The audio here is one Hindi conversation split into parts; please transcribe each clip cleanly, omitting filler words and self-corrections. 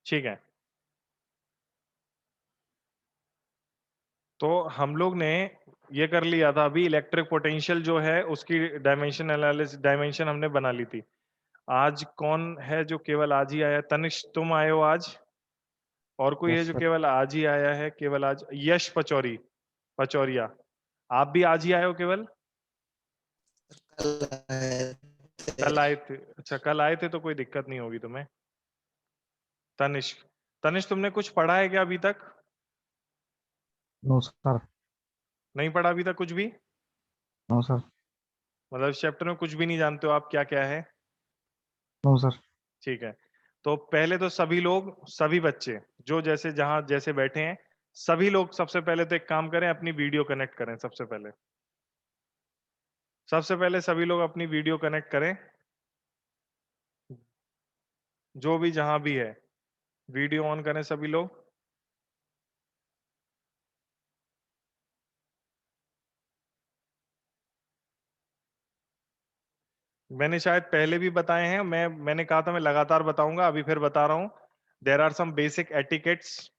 ठीक है। तो हम लोग ने ये कर लिया था अभी, इलेक्ट्रिक पोटेंशियल जो है उसकी डायमेंशन एनालिसिस, डायमेंशन हमने बना ली थी। आज कौन है जो केवल आज ही आया? तनिष्क तुम आए हो आज? और कोई है यस जो सर। केवल आज ही आया है? केवल आज यश पचौरिया, आप भी आज ही आए हो केवल? कल आए थे। कल आए थे? अच्छा, कल आए थे तो कोई दिक्कत नहीं होगी तुम्हें। तनिष्क, तनिष्क तुमने कुछ पढ़ा है क्या अभी तक? No sir. नहीं पढ़ा अभी तक कुछ भी? No sir. मतलब इस चैप्टर में कुछ भी नहीं जानते हो आप क्या क्या है? No sir. ठीक है। तो पहले तो सभी लोग, सभी बच्चे जो जैसे जहां जैसे बैठे हैं, सभी लोग सबसे पहले तो एक काम करें, अपनी वीडियो कनेक्ट करें। सबसे पहले सभी लोग अपनी वीडियो कनेक्ट करें, जो भी जहां भी है, वीडियो ऑन करें सभी लोग। मैंने शायद पहले भी बताए हैं, मैंने कहा था मैं लगातार बताऊंगा, अभी फिर बता रहा हूं। There are some basic etiquettes.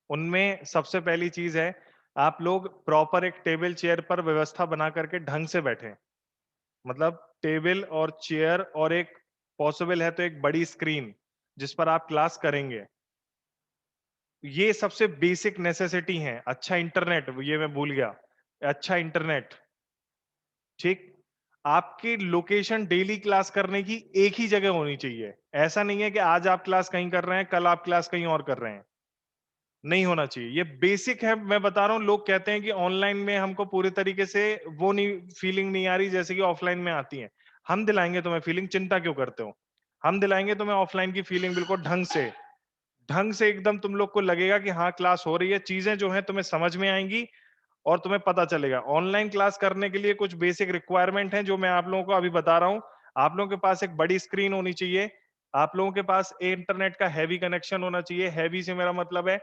उनमें सबसे पहली चीज है, आप लोग प्रॉपर एक टेबल चेयर पर व्यवस्था बना करके ढंग से बैठें। मतलब टेबल और चेयर, और एक पॉसिबल है तो एक बड़ी स्क्रीन जिस पर आप क्लास करेंगे। ये सबसे बेसिक नेसेसिटी हैं। अच्छा इंटरनेट, ये मैं भूल गया, अच्छा इंटरनेट। ठीक। आपकी लोकेशन डेली क्लास करने की एक ही जगह होनी चाहिए। ऐसा नहीं है कि आज आप क्लास कहीं कर रहे हैं, कल आप क्लास कहीं और कर रहे हैं। नहीं होना चाहिए, ये बेसिक है। मैं बता रहा हूं, लोग कहते हैं कि ऑनलाइन में हमको पूरे तरीके से वो नहीं, फीलिंग नहीं आ रही जैसे कि ऑफलाइन में आती है। हम दिलाएंगे तुम्हें फीलिंग, चिंता क्यों करते हो? हम दिलाएंगे तुम्हें ऑफलाइन की फीलिंग, बिल्कुल ढंग से एकदम तुम लोग को लगेगा कि हाँ क्लास हो रही है, चीजें जो है तुम्हें समझ में आएंगी और तुम्हें पता चलेगा। ऑनलाइन क्लास करने के लिए कुछ बेसिक रिक्वायरमेंट हैं जो मैं आप लोगों को अभी बता रहा हूं। आप लोगों के पास एक बड़ी स्क्रीन होनी चाहिए। आप लोगों के पास इंटरनेट का हैवी कनेक्शन होना चाहिए। हैवी से मेरा मतलब है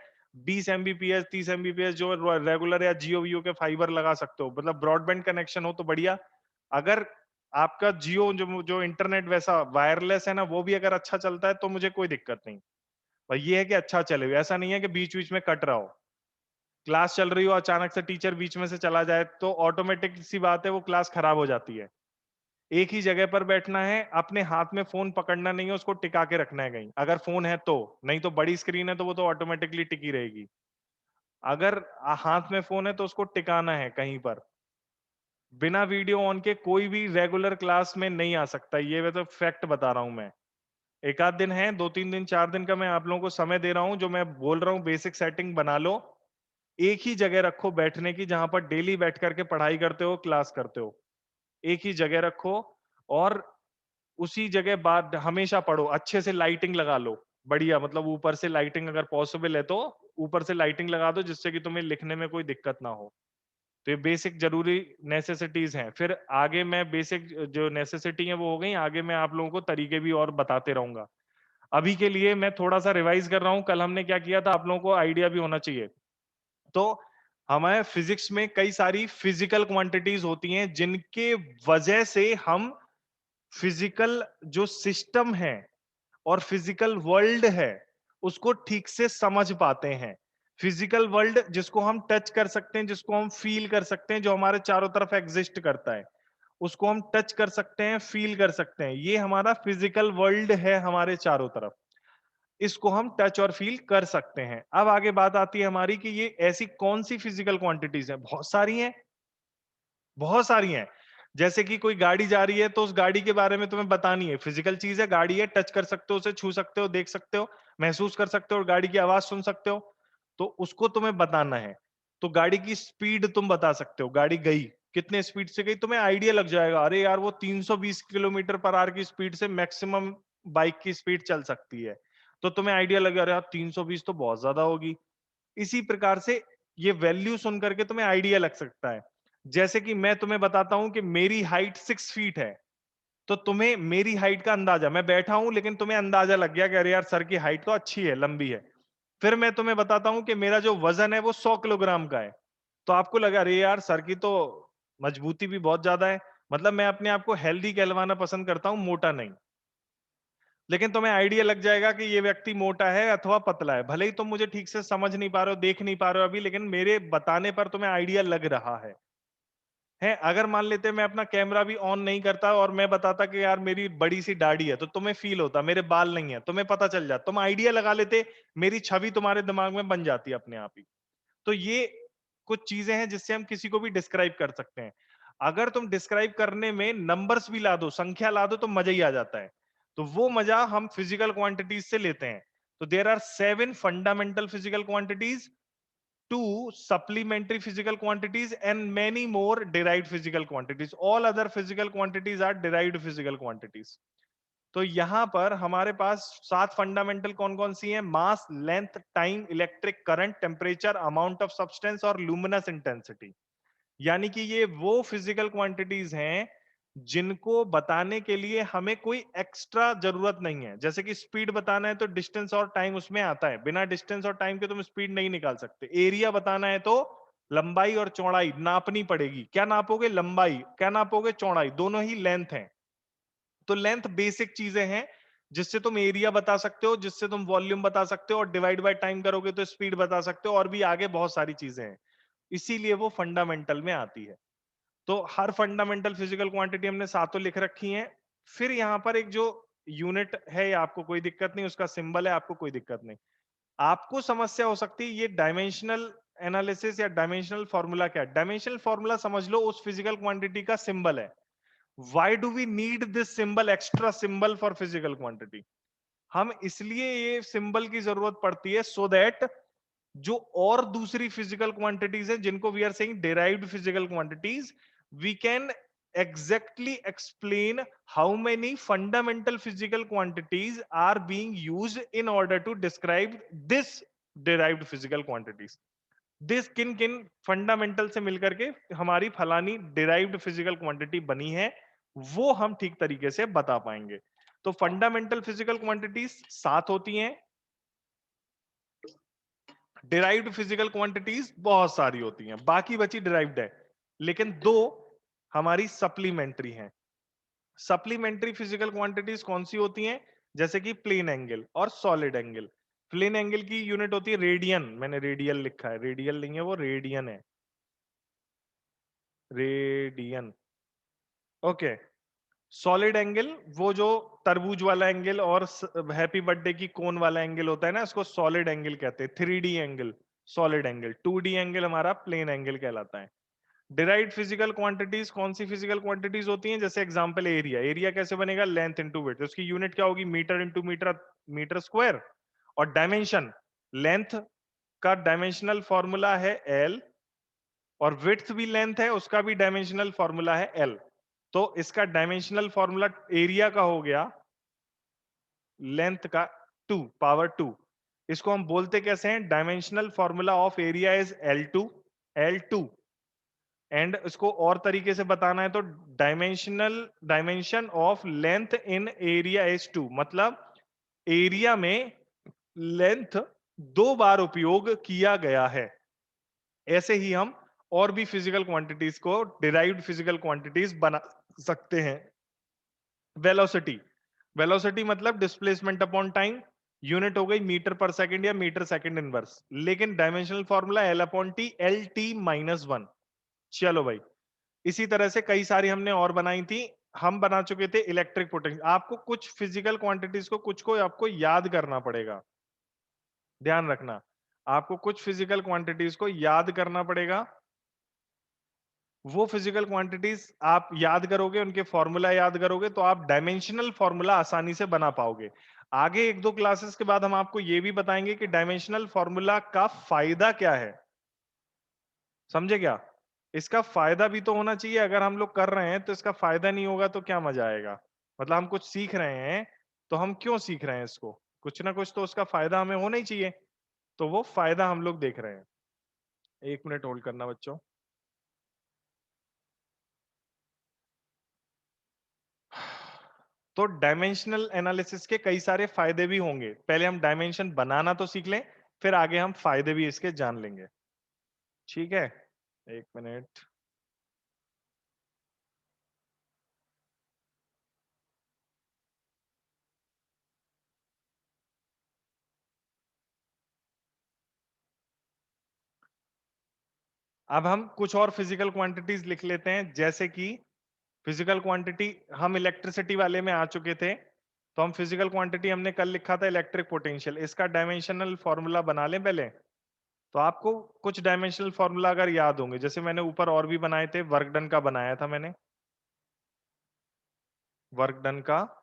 20 Mbps 30 Mbps, जो रेगुलर या जियो वियो के फाइबर लगा सकते हो, मतलब ब्रॉडबैंड कनेक्शन हो तो बढ़िया। अगर आपका जियो जो जो इंटरनेट वैसा वायरलेस है ना, वो भी अगर अच्छा चलता है तो मुझे कोई दिक्कत नहीं। पर ये है कि अच्छा चले, ऐसा नहीं है कि बीच बीच में कट रहा हो। क्लास चल रही हो, अचानक से टीचर बीच में से चला जाए तो ऑटोमेटिक सी बात है, वो क्लास खराब हो जाती है। एक ही जगह पर बैठना है, अपने हाथ में फोन पकड़ना नहीं है, उसको टिका के रखना है कहीं, अगर फोन है तो। नहीं तो बड़ी स्क्रीन है तो वो तो ऑटोमेटिकली टिकी रहेगी। अगर हाथ में फोन है तो उसको टिकाना है कहीं पर। बिना वीडियो ऑन के कोई भी रेगुलर क्लास में नहीं आ सकता, ये मैं तो फैक्ट बता रहा हूं मैं। एक आध दिन है, 2 3 दिन 4 दिन का मैं आप लोगों को समय दे रहा हूं, जो मैं बोल रहा हूं बेसिक सेटिंग बना लो। एक ही जगह रखो बैठने की, जहां पर डेली बैठ करके पढ़ाई करते हो, क्लास करते हो। एक ही जगह रखो, और उसी जगह बाद हमेशा पढ़ो। अच्छे से लाइटिंग लगा लो, बढ़िया, मतलब ऊपर से लाइटिंग अगर पॉसिबल है तो ऊपर से लाइटिंग लगा दो, जिससे कि तुम्हें लिखने में कोई दिक्कत ना हो। तो ये बेसिक जरूरी नेसेसिटीज हैं। फिर आगे मैं बेसिक जो नेसेसिटी है वो हो गई, आगे मैं आप लोगों को तरीके भी और बताते रहूंगा। अभी के लिए मैं थोड़ा सा रिवाइज कर रहा हूं, कल हमने क्या किया था, आप लोगों को आइडिया भी होना चाहिए। तो हमारे फिजिक्स में कई सारी फिजिकल क्वांटिटीज होती हैं, जिनके वजह से हम फिजिकल जो सिस्टम है और फिजिकल वर्ल्ड है उसको ठीक से समझ पाते हैं। फिजिकल वर्ल्ड जिसको हम टच कर सकते हैं, जिसको हम फील कर सकते हैं, जो हमारे चारों तरफ एग्जिस्ट करता है, उसको हम टच कर सकते हैं, फील कर सकते हैं। ये हमारा फिजिकल वर्ल्ड है हमारे चारों तरफ, इसको हम टच और फील कर सकते हैं। अब आगे बात आती है हमारी कि ये ऐसी कौन सी फिजिकल क्वांटिटीज हैं। बहुत सारी हैं, बहुत सारी हैं। जैसे कि कोई गाड़ी जा रही है तो उस गाड़ी के बारे में तुम्हें बतानी है, फिजिकल चीज है, गाड़ी है, टच कर सकते हो उसे, छू सकते हो, देख सकते हो, महसूस कर सकते हो, और गाड़ी की आवाज सुन सकते हो, तो उसको तुम्हें बताना है। तो गाड़ी की स्पीड तुम बता सकते हो, गाड़ी गई कितने स्पीड से गई, तुम्हें आइडिया लग जाएगा, अरे यार वो 320 किलोमीटर पर आवर की स्पीड से मैक्सिमम बाइक की स्पीड चल सकती है। तो तुम्हें आइडिया लग रहा है 320 तो बहुत ज्यादा होगी। इसी प्रकार से ये वैल्यू सुन करके तुम्हें आइडिया लग सकता है। जैसे कि मैं तुम्हें बताता हूं कि मेरी हाइट 6 फीट है, तो तुम्हें मेरी हाइट का अंदाजा, मैं बैठा हूं लेकिन तुम्हें अंदाजा लग गया कि अरे यार सर की हाइट तो अच्छी है, लंबी है। फिर मैं तुम्हें बताता हूं कि मेरा जो वजन है वो 100 किलोग्राम का है, तो आपको लगा अरे यार सर की तो मजबूती भी बहुत ज्यादा है, मतलब मैं अपने आप को हेल्दी कहलवाना पसंद करता हूं, मोटा नहीं। लेकिन तुम्हें आइडिया लग जाएगा कि ये व्यक्ति मोटा है अथवा पतला है। भले ही तुम मुझे ठीक से समझ नहीं पा रहे हो, देख नहीं पा रहे हो अभी, लेकिन मेरे बताने पर तुम्हें आइडिया लग रहा है। अगर मान लेते मैं अपना कैमरा भी ऑन नहीं करता और मैं बताता कि यार मेरी बड़ी सी दाढ़ी है, तो तुम्हें फील होता मेरे बाल नहीं है, तुम्हें पता चल जाता, तुम आइडिया लगा लेते, मेरी छवि तुम्हारे दिमाग में बन जाती अपने आप ही। तो ये कुछ चीजें हैं जिससे हम किसी को भी डिस्क्राइब कर सकते हैं। अगर तुम डिस्क्राइब करने में नंबर्स भी ला दो, संख्या ला दो, तो मजा ही आ जाता है। तो वो मजा हम फिजिकल क्वांटिटीज से लेते हैं। तो there are 7 fundamental physical quantities, 2 supplementary physical quantities and many more derived physical quantities. All other physical quantities are derived physical quantities. तो यहां पर हमारे पास 7 फंडामेंटल कौन कौन सी हैं? Mass, length, time, electric current, temperature, amount of substance और लुमिनस इंटेंसिटी। यानी कि ये वो फिजिकल क्वांटिटीज हैं जिनको बताने के लिए हमें कोई एक्स्ट्रा जरूरत नहीं है। जैसे कि स्पीड बताना है तो डिस्टेंस और टाइम उसमें आता है, बिना डिस्टेंस और टाइम के तुम स्पीड नहीं निकाल सकते। एरिया बताना है तो लंबाई और चौड़ाई नापनी पड़ेगी। क्या नापोगे? लंबाई। क्या नापोगे? चौड़ाई। दोनों ही लेंथ है। तो लेंथ बेसिक चीजें हैं जिससे तुम एरिया बता सकते हो, जिससे तुम वॉल्यूम बता सकते हो, और डिवाइड बाय टाइम करोगे तो स्पीड बता सकते हो, और भी आगे बहुत सारी चीजें हैं। इसीलिए वो फंडामेंटल में आती है। तो हर फंडामेंटल फिजिकल क्वांटिटी हमने सातों लिख रखी हैं। फिर यहां पर एक जो यूनिट है, या आपको कोई दिक्कत नहीं, उसका सिंबल है, आपको कोई दिक्कत नहीं। आपको समस्या हो सकती है ये डायमेंशनल एनालिसिस या डायमेंशनल फॉर्मूला क्या है। डायमेंशनल फॉर्मूला समझ लो उस फिजिकल क्वांटिटी का सिंबल है। Why do we need this symbol, extra symbol for physical quantity? हम इसलिए ये सिंबल की जरूरत पड़ती है सो दैट जो और दूसरी फिजिकल क्वांटिटीज है जिनको we are saying derived physical quantities, we can exactly explain how many fundamental physical quantities are being used in order to describe this derived physical quantities. This किन किन फंडामेंटल से मिलकर के हमारी फलानी डिराइव्ड फिजिकल क्वांटिटी बनी है, वो हम ठीक तरीके से बता पाएंगे। तो फंडामेंटल फिजिकल क्वांटिटीज 7 होती हैं, डिराइव्ड फिजिकल क्वांटिटीज बहुत सारी होती हैं, बाकी बची डिराइव्ड है, लेकिन दो हमारी सप्लीमेंट्री हैं। सप्लीमेंट्री फिजिकल क्वांटिटीज कौन सी होती हैं? जैसे कि प्लेन एंगल और सॉलिड एंगल। प्लेन एंगल की यूनिट होती है रेडियन, मैंने रेडियल लिखा है, रेडियल नहीं है वो, रेडियन है, रेडियन। ओके। सॉलिड एंगल वो जो तरबूज वाला एंगल और हैप्पी बर्थडे की कोन वाला एंगल होता है ना, इसको सॉलिड एंगल कहते हैं। 3D angle solid angle, 2D angle हमारा प्लेन एंगल कहलाता है। डिराइव्ड फिजिकल क्वांटिटीज कौन सी फिजिकल क्वांटिटीज होती हैं? जैसे एग्जांपल एरिया। एरिया कैसे बनेगा? Length into width. उसकी यूनिट क्या होगी? Metre into metre, metre square. और डायमेंशन, लेंथ का डायमेंशनल फॉर्मूला है एल, और विड्थ भी लेंथ है, उसका भी डायमेंशनल फॉर्मूला है एल। तो इसका डायमेंशनल फॉर्मूला एरिया का हो गया लेंथ का 2 पावर 2। इसको हम बोलते कैसे हैं? Dimensional formula of area is L2, L2। And इसको और तरीके से बताना है तो dimension of length in area is 2। मतलब एरिया में लेंथ 2 बार उपयोग किया गया है। ऐसे ही हम और भी फिजिकल क्वांटिटीज को डिराइव्ड फिजिकल क्वांटिटीज बना सकते हैं। वेलोसिटी, वेलोसिटी मतलब डिस्प्लेसमेंट अपॉन टाइम, यूनिट हो गई मीटर पर सेकंड या मीटर सेकंड इनवर्स, लेकिन dimensional formula L upon T, L T minus 1। चलो भाई, इसी तरह से कई सारी हमने और बनाई थी। हम बना चुके थे इलेक्ट्रिक पोटेंशियल। आपको कुछ फिजिकल क्वांटिटीज को, कुछ को आपको याद करना पड़ेगा, ध्यान रखना। आपको कुछ फिजिकल क्वांटिटीज को याद करना पड़ेगा। वो फिजिकल क्वांटिटीज आप याद करोगे, उनके फॉर्मूला याद करोगे, तो आप डायमेंशनल फॉर्मूला आसानी से बना पाओगे। आगे 1-2 क्लासेस के बाद हम आपको ये भी बताएंगे कि डायमेंशनल फॉर्मूला का फायदा क्या है। समझे क्या? इसका फायदा भी तो होना चाहिए। अगर हम लोग कर रहे हैं तो इसका फायदा नहीं होगा तो क्या मजा आएगा? मतलब हम कुछ सीख रहे हैं तो हम क्यों सीख रहे हैं इसको? कुछ ना कुछ तो उसका फायदा हमें होना ही चाहिए। तो वो फायदा हम लोग देख रहे हैं। 1 मिनट होल्ड करना बच्चों। तो डायमेंशनल एनालिसिस के कई सारे फायदे भी होंगे। पहले हम डायमेंशन बनाना तो सीख लें, फिर आगे हम फायदे भी इसके जान लेंगे। ठीक है, 1 मिनट। अब हम कुछ और फिजिकल क्वांटिटीज लिख लेते हैं, जैसे कि फिजिकल क्वांटिटी हम इलेक्ट्रिसिटी वाले में आ चुके थे, तो हम फिजिकल क्वांटिटी हमने कल लिखा था इलेक्ट्रिक पोटेंशियल, इसका डायमेंशनल फॉर्मूला बना लें पहले। तो आपको कुछ डायमेंशनल फॉर्मूला अगर याद होंगे, जैसे मैंने ऊपर और भी बनाए थे, वर्क डन का बनाया था मैंने, वर्क डन का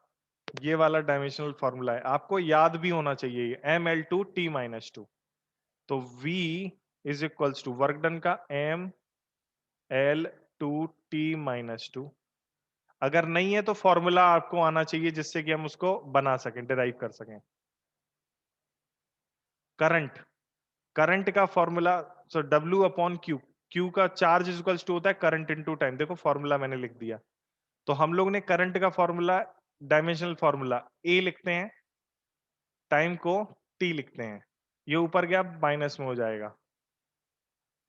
ये वाला डायमेंशनल फॉर्मूला है, आपको याद भी होना चाहिए, ml2 t-2। तो v is equals to work done का ml2 t-2। अगर नहीं है तो फॉर्मूला आपको आना चाहिए जिससे कि हम उसको बना सकें, डिराइव कर सकें। करंट, करंट का फॉर्मूला, सो W अपॉन क्यू, क्यू का चार्ज इज इक्वल्स टू होता है करंट इनटू टाइम। देखो फॉर्मूला मैंने लिख दिया। तो हम लोग ने करंट का फॉर्मूला, डायमेंशनल फॉर्मूला ए लिखते हैं, टाइम को टी लिखते हैं, ये ऊपर गया माइनस में हो जाएगा,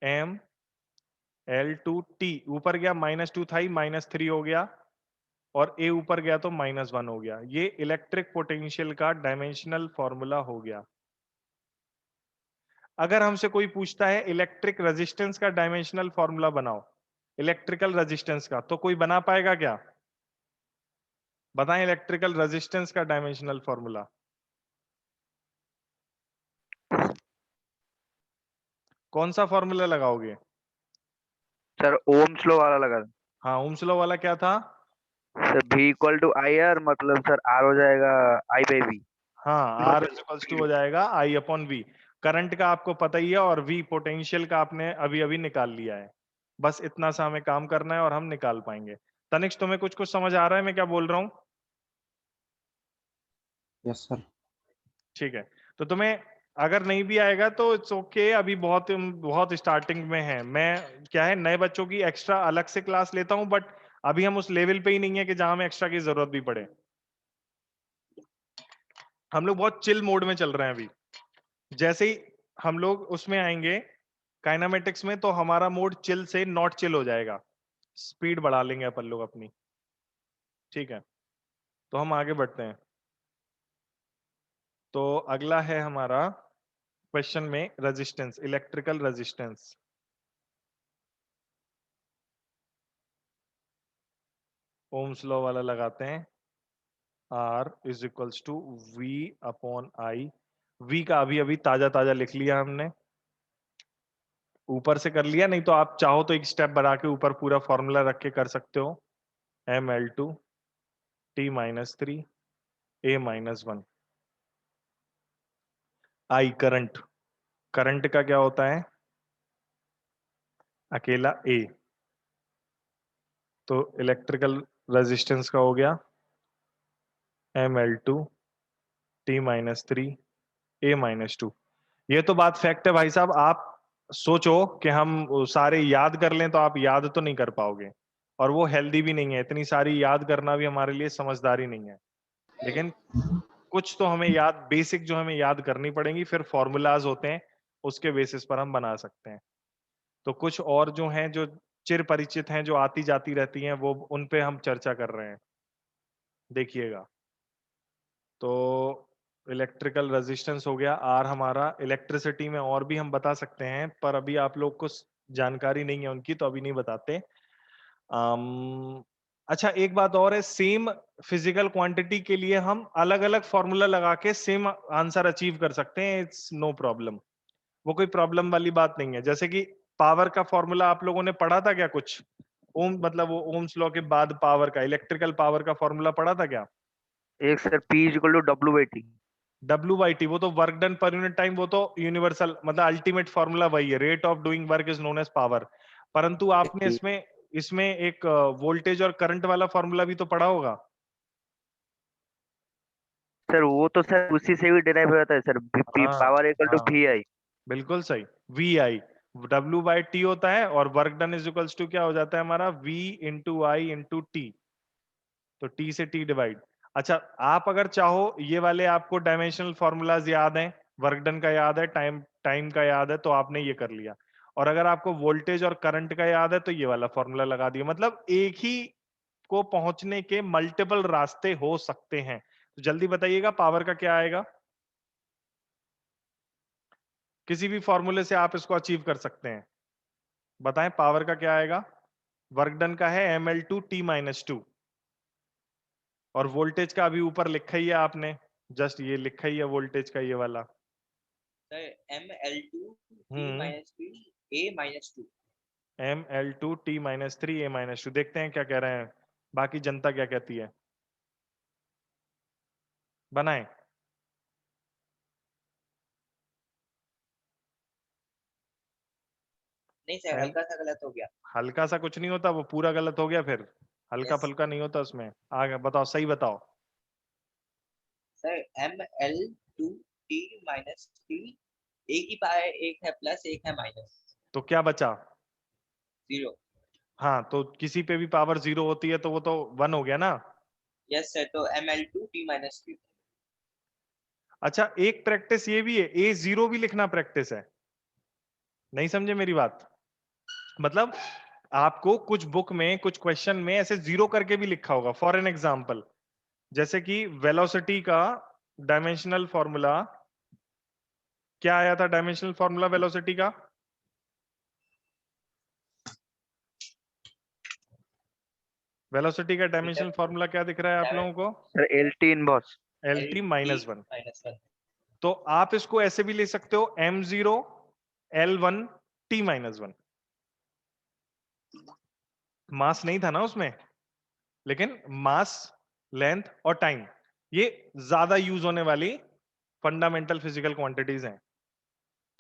एम एल टू टी ऊपर गया -2 था ही, -3 हो गया, और ए ऊपर गया तो -1 हो गया। ये इलेक्ट्रिक पोटेंशियल का डायमेंशनल फॉर्मूला हो गया। अगर हमसे कोई पूछता है इलेक्ट्रिक रेजिस्टेंस का डायमेंशनल फॉर्मूला बनाओ, इलेक्ट्रिकल रेजिस्टेंस का, तो कोई बना पाएगा क्या? बताएं इलेक्ट्रिकल रेजिस्टेंस का डायमेंशनल फॉर्मूला। कौन सा फॉर्मूला लगाओगे? सर ओम्स लॉ वाला लगा दें। हाँ, ओम्स लॉ वाला क्या था? Sir V equal to I R, मतलब सर R हो जाएगा I बाई वी। हाँ, आर इज इक्वल्स टू हो जाएगा आई अपॉन वी। करंट का आपको पता ही है, और वी पोटेंशियल का आपने अभी अभी निकाल लिया है। बस इतना सा हमें काम करना है और हम निकाल पाएंगे। तनिष्क, तुम्हें कुछ कुछ समझ आ रहा है मैं क्या बोल रहा हूँ? Yes sir. ठीक है, तो तुम्हें अगर नहीं भी आएगा तो इट्स ओके, अभी बहुत बहुत स्टार्टिंग में है। मैं क्या है, नए बच्चों की एक्स्ट्रा अलग से क्लास लेता हूँ, बट अभी हम उस लेवल पे ही नहीं है कि जहां हमें एक्स्ट्रा की जरूरत भी पड़े। हम लोग बहुत चिल मोड में चल रहे हैं अभी। जैसे ही हम लोग उसमें आएंगे काइनामेटिक्स में, तो हमारा मोड चिल से नॉट चिल हो जाएगा, स्पीड बढ़ा लेंगे अपन लोग अपनी। ठीक है, तो हम आगे बढ़ते हैं। तो अगला है हमारा क्वेश्चन में resistance, electrical resistance. Ohm's law वाला लगाते हैं, R is equals to V upon I. V का अभी अभी ताजा ताजा लिख लिया हमने, ऊपर से कर लिया, नहीं तो आप चाहो तो एक स्टेप बढ़ा के ऊपर पूरा फॉर्मूला रख के कर सकते हो। ml2 t-3 a-1। I current, current का क्या होता है? अकेला A। तो इलेक्ट्रिकल रेजिस्टेंस का हो गया ml2 t-3 a-2। ये तो बात फैक्ट है भाई साहब। आप सोचो कि हम सारे याद कर लें तो आप याद तो नहीं कर पाओगे, और वो हेल्दी भी नहीं है, इतनी सारी याद करना भी हमारे लिए समझदारी नहीं है। लेकिन कुछ तो हमें याद, बेसिक जो हमें याद करनी पड़ेंगी, फिर फॉर्मूलाज होते हैं उसके बेसिस पर हम बना सकते हैं। तो कुछ और जो हैं, जो चिर परिचित हैं, जो आती जाती रहती हैं, वो उन पे हम चर्चा कर रहे हैं, देखिएगा। तो इलेक्ट्रिकल रेजिस्टेंस हो गया, आर हमारा। इलेक्ट्रिसिटी में और भी हम बता सकते हैं, पर अभी आप लोग को जानकारी नहीं है उनकी, तो अभी नहीं बताते। अच्छा, एक बात और है, सेम फिजिकल क्वांटिटी के लिए हम अलग अलग फॉर्मूला लगा के सेम आंसर अचीव कर सकते हैं, इट्स नो प्रॉब्लम। वो कोई प्रॉब्लम वाली बात नहीं है। जैसे कि पावर का फॉर्मूला आप लोगों ने पढ़ा था क्या कुछ? ओम मतलब वो ओम्स लॉ के बाद पावर का, इलेक्ट्रिकल पावर का फॉर्मूला पढ़ा था क्या? एक sir P equal to W by T. W/T, वो तो वर्क डन पर यूनिट टाइम, वो तो यूनिवर्सल मतलब अल्टीमेट फॉर्मूला वही है, rate of doing work is known as power. परंतु आपने इसमें इसमें एक वोल्टेज और करंट वाला फॉर्मूला भी तो पढ़ा होगा। सर वो तो सर उसी से भी डिराइव हो जाता है सर, हाँ पावर इक्वल टू हाँ, वी आई। बिल्कुल सही। VI, W/T होता है, और work done is equals to क्या हो जाता है हमारा? V into I into T. तो T से T डिवाइड। अच्छा, आप अगर चाहो ये वाले आपको डायमेंशनल फॉर्मूलाज याद हैं, वर्क डन का याद है, टाइम टाइम का याद है, तो आपने ये कर लिया। और अगर आपको वोल्टेज और करंट का याद है तो ये वाला फॉर्मूला लगा दिया। मतलब एक ही को पहुंचने के मल्टीपल रास्ते हो सकते हैं। तो जल्दी बताइएगा, पावर का क्या आएगा? किसी भी फॉर्मूले से आप इसको अचीव कर सकते हैं। बताएं पावर का क्या आएगा? वर्क डन का है ml2t-2 और वोल्टेज का अभी ऊपर लिखा ही है आपने, जस्ट ये लिखा ही है वोल्टेज का ये वाला। Sir ml2 t hmm minus 3 a minus 2। ml2t-3a-2 देखते हैं क्या कह रहे हैं बाकी जनता क्या कहती है। बनाएं। नहीं सर, हल्का सा गलत हो गया। हल्का सा कुछ नहीं होता, वो पूरा गलत हो गया फिर। हल्का Yes. फुल्का नहीं होता उसमें। आगे बताओ, सही बताओ। सर ml2 t minus 3, एक ही पाए, एक है प्लस एक है माइनस। तो क्या बचा? 0। हाँ, तो किसी पे भी पावर 0 होती है तो वो तो 1 हो गया ना। यस सर, तो ml2 t minus 3। अच्छा, एक प्रैक्टिस ये भी है, A0 भी लिखना प्रैक्टिस है। नहीं समझे मेरी बात? मतलब आपको कुछ बुक में कुछ क्वेश्चन में ऐसे 0 करके भी लिखा होगा। फॉर एन एग्जांपल, जैसे कि वेलोसिटी का डायमेंशनल फॉर्मूला क्या आया था? डायमेंशनल फॉर्मूला वेलोसिटी का डायमेंशनल फॉर्मूला क्या दिख रहा है आप लोगों को? Sir LT inverse. LT -1। -1। तो आप इसको ऐसे भी ले सकते हो, m0 L1 t-1। मास नहीं था ना उसमें, लेकिन मास, लेंथ और टाइम ये ज्यादा यूज होने वाली फंडामेंटल फिजिकल क्वांटिटीज हैं।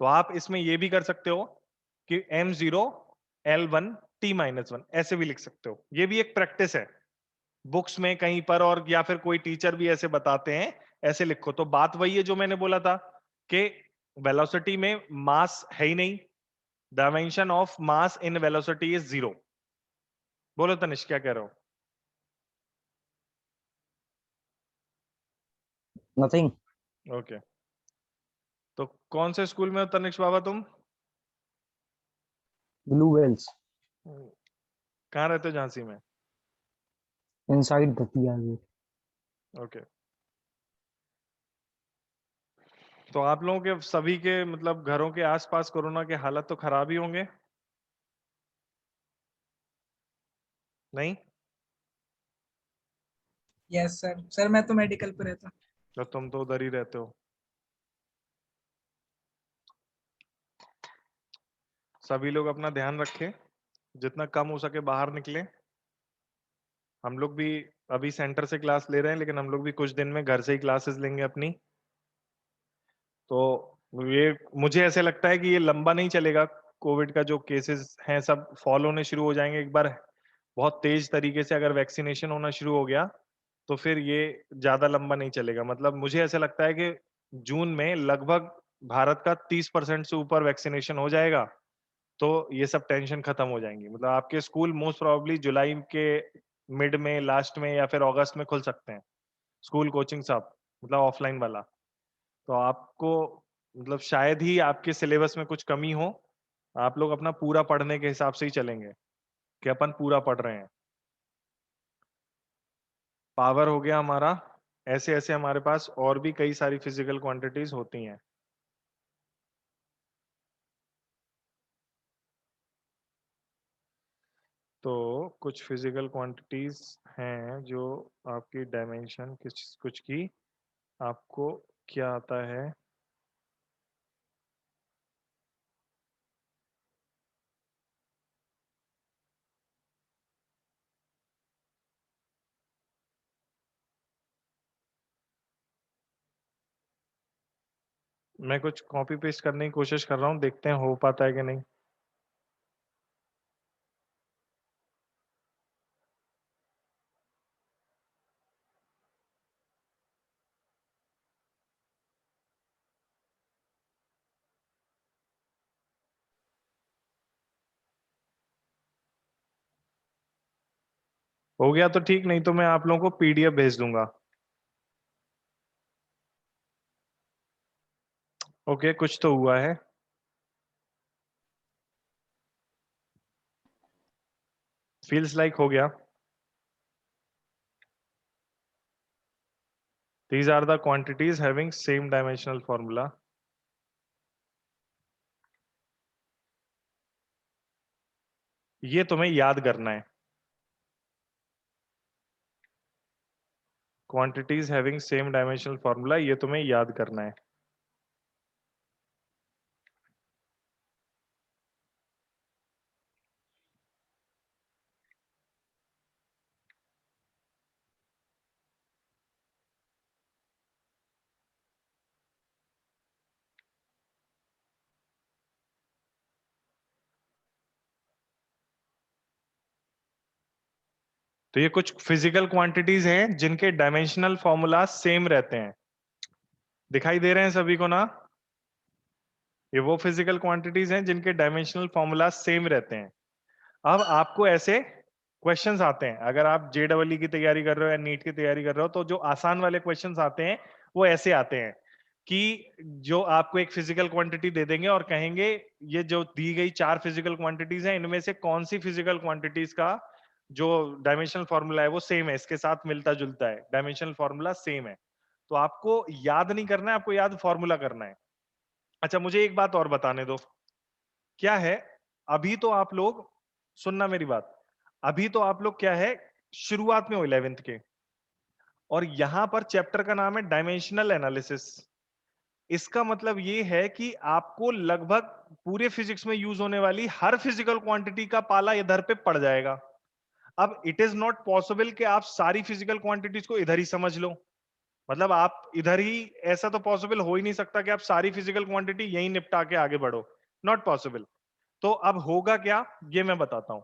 तो आप इसमें ये भी कर सकते हो कि m0 L1 t-1 ऐसे भी लिख सकते हो। ये भी एक प्रैक्टिस है बुक्स में कहीं पर, और या फिर कोई टीचर भी ऐसे बताते हैं, ऐसे लिखो। तो बात वही है जो मैंने बोला था कि वेलोसिटी में मास है ही नहीं, dimension of mass in velocity is 0। बोलो तनिष, क्या कह रहे हो? नथिंग। ओके। तो कौन से स्कूल में हो तनिष बाबा तुम? ब्लू वेल्स कहाँ रहते हो झांसी में? Inside Datia gate. ओके। तो आप लोगों के सभी के मतलब घरों के आसपास कोरोना के हालत तो खराब ही होंगे, नहीं? Yes sir. सर मैं तो मेडिकल पे रहता हूँ। तो तुम तो उधर ही रहते हो। सभी लोग अपना ध्यान रखें, जितना कम हो सके बाहर निकले। हम लोग भी अभी सेंटर से क्लास ले रहे हैं, लेकिन हम लोग भी कुछ दिन में घर से ही क्लासेस लेंगे अपनी। तो ये मुझे ऐसे लगता है कि ये लंबा नहीं चलेगा। कोविड का जो केसेस हैं सब फॉल होने शुरू हो जाएंगे एक बार बहुत तेज तरीके से, अगर वैक्सीनेशन होना शुरू हो गया तो फिर ये ज्यादा लंबा नहीं चलेगा। मतलब मुझे ऐसा लगता है कि जून में लगभग भारत का 30% से ऊपर वैक्सीनेशन हो जाएगा, तो ये सब टेंशन खत्म हो जाएंगी। मतलब आपके स्कूल मोस्ट प्रोबेबली जुलाई के मिड में, लास्ट में या फिर अगस्त में खुल सकते हैं, स्कूल कोचिंग सब, मतलब ऑफलाइन वाला। तो आपको मतलब शायद ही आपके सिलेबस में कुछ कमी हो। आप लोग अपना पूरा पढ़ने के हिसाब से ही चलेंगे कि अपन पूरा पढ़ रहे हैं। पावर हो गया हमारा, ऐसे ऐसे हमारे पास और भी कई सारी फिजिकल क्वांटिटीज होती हैं। तो कुछ फिजिकल क्वांटिटीज हैं जो आपकी डायमेंशन किस कुछ की आपको क्या आता है। मैं कुछ कॉपी पेस्ट करने की कोशिश कर रहा हूँ, देखते हैं हो पाता है कि नहीं। हो गया तो ठीक, नहीं तो मैं आप लोगों को पीडीएफ भेज दूंगा। ओके, कुछ तो हुआ है। फील्स लाइक हो गया। These are the quantities having same dimensional formula. ये तुम्हें याद करना है। Quantities having same dimensional formula, ये तुम्हें याद करना है। तो ये कुछ फिजिकल क्वांटिटीज हैं जिनके डायमेंशनल फॉर्मूला सेम रहते हैं। दिखाई दे रहे हैं सभी को ना? ये वो फिजिकल क्वांटिटीज हैं जिनके डायमेंशनल फॉर्मूला सेम रहते हैं। अब आपको ऐसे क्वेश्चंस आते हैं, अगर आप JEE की तैयारी कर रहे हो या नीट की तैयारी कर रहे हो, तो जो आसान वाले क्वेश्चंस आते हैं वो ऐसे आते हैं कि जो आपको एक फिजिकल क्वांटिटी दे देंगे और कहेंगे ये जो दी गई 4 फिजिकल क्वांटिटीज हैं, इनमें से कौन सी फिजिकल क्वांटिटीज का जो डायमेंशनल फॉर्मूला है वो सेम है, इसके साथ मिलता जुलता है, डायमेंशनल फॉर्मूला सेम है। तो आपको याद नहीं करना है, आपको याद फॉर्मूला करना है। अच्छा, मुझे एक बात और बताने दो, क्या है, अभी तो आप लोग सुनना मेरी बात, अभी तो आप लोग क्या है, शुरुआत में हो 11th के, और यहां पर चैप्टर का नाम है डायमेंशनल एनालिसिस। इसका मतलब ये है कि आपको लगभग पूरे फिजिक्स में यूज होने वाली हर फिजिकल क्वांटिटी का पाला इधर पे पड़ जाएगा। अब इट इज नॉट पॉसिबल कि आप सारी फिजिकल क्वांटिटीज को इधर ही समझ लो, मतलब आप इधर ही, ऐसा तो पॉसिबल हो ही नहीं सकता कि आप सारी फिजिकल क्वांटिटी यही निपटा के आगे बढ़ो, नॉट पॉसिबल। तो अब होगा क्या, ये मैं बताता हूं।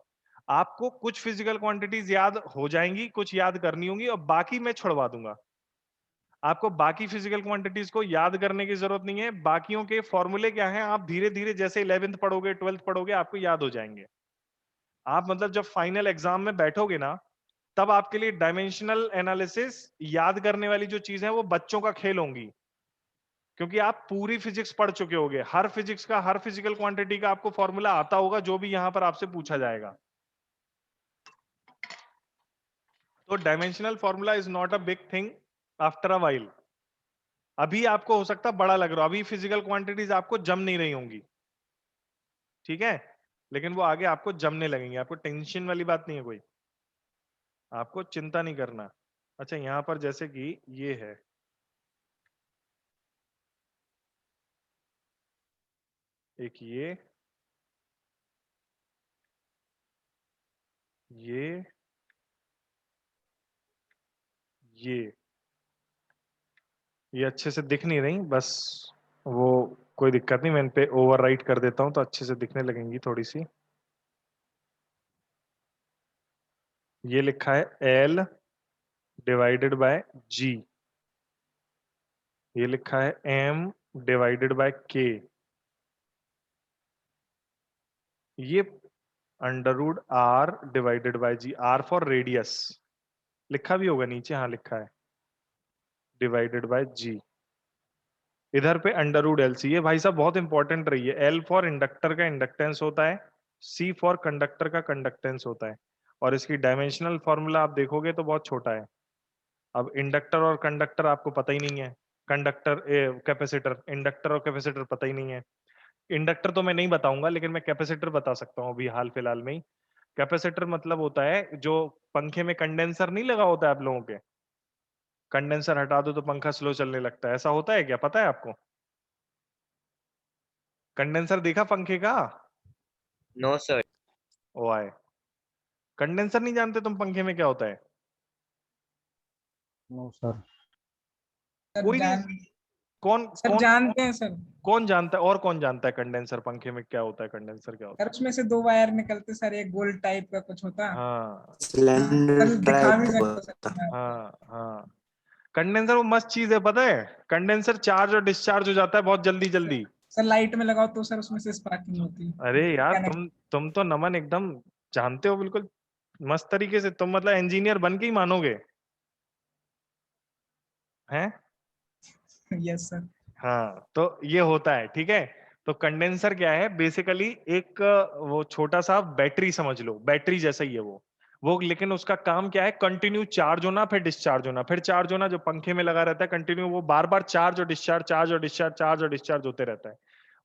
आपको कुछ फिजिकल क्वांटिटीज याद हो जाएंगी, कुछ याद करनी होंगी, और बाकी मैं छुड़वा दूंगा। आपको बाकी फिजिकल क्वांटिटीज को याद करने की जरूरत नहीं है, बाकियों के फॉर्मूले क्या हैं आप धीरे धीरे जैसे 11th पढ़ोगे 12th पढ़ोगे आपको याद हो जाएंगे। आप मतलब जब फाइनल एग्जाम में बैठोगे ना, तब आपके लिए डायमेंशनल एनालिसिस याद करने वाली जो चीज है वो बच्चों का खेल होंगी, क्योंकि आप पूरी फिजिक्स पढ़ चुके होगे, हर फिजिक्स का, हर फिजिकल क्वांटिटी का आपको फॉर्मूला आता होगा जो भी यहां पर आपसे पूछा जाएगा। तो dimensional formula is not a big thing after a while. अभी आपको हो सकता है बड़ा लग रहा हो, अभी फिजिकल क्वांटिटीज आपको जम नहीं रही होंगी, ठीक है, लेकिन वो आगे आपको जमने लगेंगे, आपको टेंशन वाली बात नहीं है कोई, आपको चिंता नहीं करना। अच्छा, यहां पर जैसे कि ये है, एक ये ये अच्छे से दिख नहीं रही, बस वो कोई दिक्कत नहीं, मैं इन पे ओवरराइट कर देता हूं तो अच्छे से दिखने लगेंगी थोड़ी सी। ये लिखा है L डिवाइडेड बाय G, ये लिखा है M डिवाइडेड बाय K, ये under root R divided by G, R for radius, लिखा भी होगा नीचे, हाँ लिखा है, डिवाइडेड बाय G। इधर पे अंडर रूट LC, ये भाई साहब बहुत इंपॉर्टेंट रही है। L फॉर इंडक्टर का इंडक्टेंस होता है, C फॉर कंडक्टर का कंडक्टेंस होता है, और इसकी डायमेंशनल फॉर्मूला आप देखोगे तो बहुत छोटा है। अब इंडक्टर और कंडक्टर आपको पता ही नहीं है, कंडक्टर कैपेसिटर, इंडक्टर और कैपेसिटर पता ही नहीं है। इंडक्टर तो मैं नहीं बताऊंगा, लेकिन मैं कैपेसिटर बता सकता हूँ अभी हाल फिलहाल में ही। कैपेसिटर मतलब होता है जो पंखे में कंडेंसर नहीं लगा होता है आप लोगों के, कंडेंसर हटा दो तो पंखा स्लो चलने लगता है, ऐसा होता है क्या, पता है आपको? कंडेंसर देखा पंखे का? No sir. ओ आए, कंडेंसर नहीं जानते तुम पंखे में क्या होता है? No sir. सर कोई नहीं, जान कौन सर कौन जानते हैं सर। कौन जानता है, और कौन जानता है कंडेंसर पंखे में क्या होता है, कंडेंसर क्या होता सर उसमें से 2 वायर निकलते सर, एक गोल टाइप का कुछ होता। है? हाँ हाँ सिलेंडर सर, दिखा भी टाइप सकते हो होता सर। हाँ हाँ, कंडेंसर वो मस्त चीज है, पता है, कंडेंसर चार्ज और डिस्चार्ज हो जाता है बहुत जल्दी जल्दी। सर लाइट में लगाओ तो सर उसमें से स्पार्किंग होती अरे है। यार, क्या नहीं? तुम तो नमन एकदम जानते हो बिल्कुल मस्त तरीके से, तुम मतलब इंजीनियर बन के ही मानोगे हैं। Yes sir. हाँ, तो ये होता है, ठीक है। तो कंडेंसर क्या है, बेसिकली एक वो छोटा सा बैटरी समझ लो, बैटरी जैसा ही है वो लेकिन उसका काम क्या है, कंटिन्यू चार्ज होना, फिर डिस्चार्ज होना, फिर चार्ज होना, जो पंखे में लगा रहता है कंटिन्यू, वो बार बार चार्ज और डिस्चार्ज, चार्ज और डिस्चार्ज, चार्ज और डिस्चार्ज होते रहता है।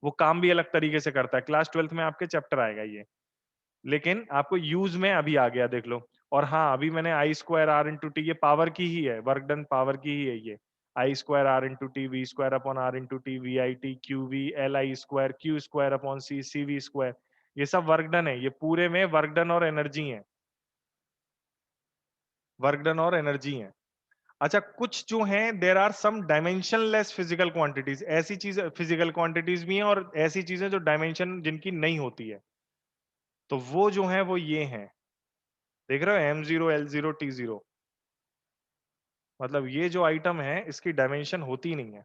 वो काम भी अलग तरीके से करता है, क्लास 12th में आपके चैप्टर आएगा ये। लेकिन आपको यूज में अभी आ गया, देख लो। और हाँ, अभी मैंने आई स्क्वायर आर इंटू टी, ये पावर की ही है, वर्क डन पावर की ही है ये। I square R into T V square upon R into T V I T Q V L I square Q square upon C C V square, ये सब वर्क डन है। ये पूरे में वर्क डन और एनर्जी है, वर्क डन और एनर्जी है। अच्छा, कुछ जो हैं, there are some dimensionless physical quantities, ऐसी चीज फिजिकल क्वांटिटीज भी हैं और ऐसी चीजें जो डायमेंशन जिनकी नहीं होती है। तो वो जो है वो ये हैं, देख रहे हो, m0 l0 t0, मतलब ये जो आइटम है इसकी डायमेंशन होती नहीं है।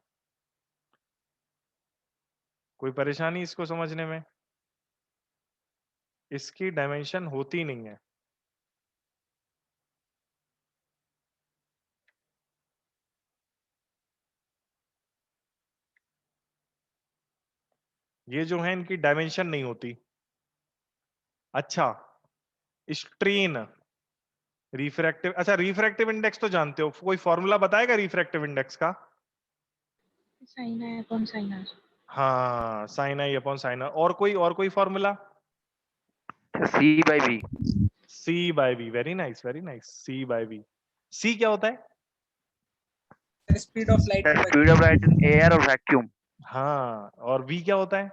कोई परेशानी इसको समझने में? इसकी डायमेंशन होती नहीं है। ये जो है इनकी डायमेंशन नहीं होती। अच्छा, स्ट्रेन, रिफ्रैक्टिव, अच्छा रिफ्रैक्टिव इंडेक्स तो जानते हो, कोई फॉर्मूला बताएगा रिफ्रैक्टिव इंडेक्स का? Sine I upon sine R. हाँ, sine I upon sine R. और कोई formula? C by V. C by V, very nice very nice, C by V. C क्या होता है? Speed of light speed of light in air और वैक्यूम। हाँ, और वी क्या होता है?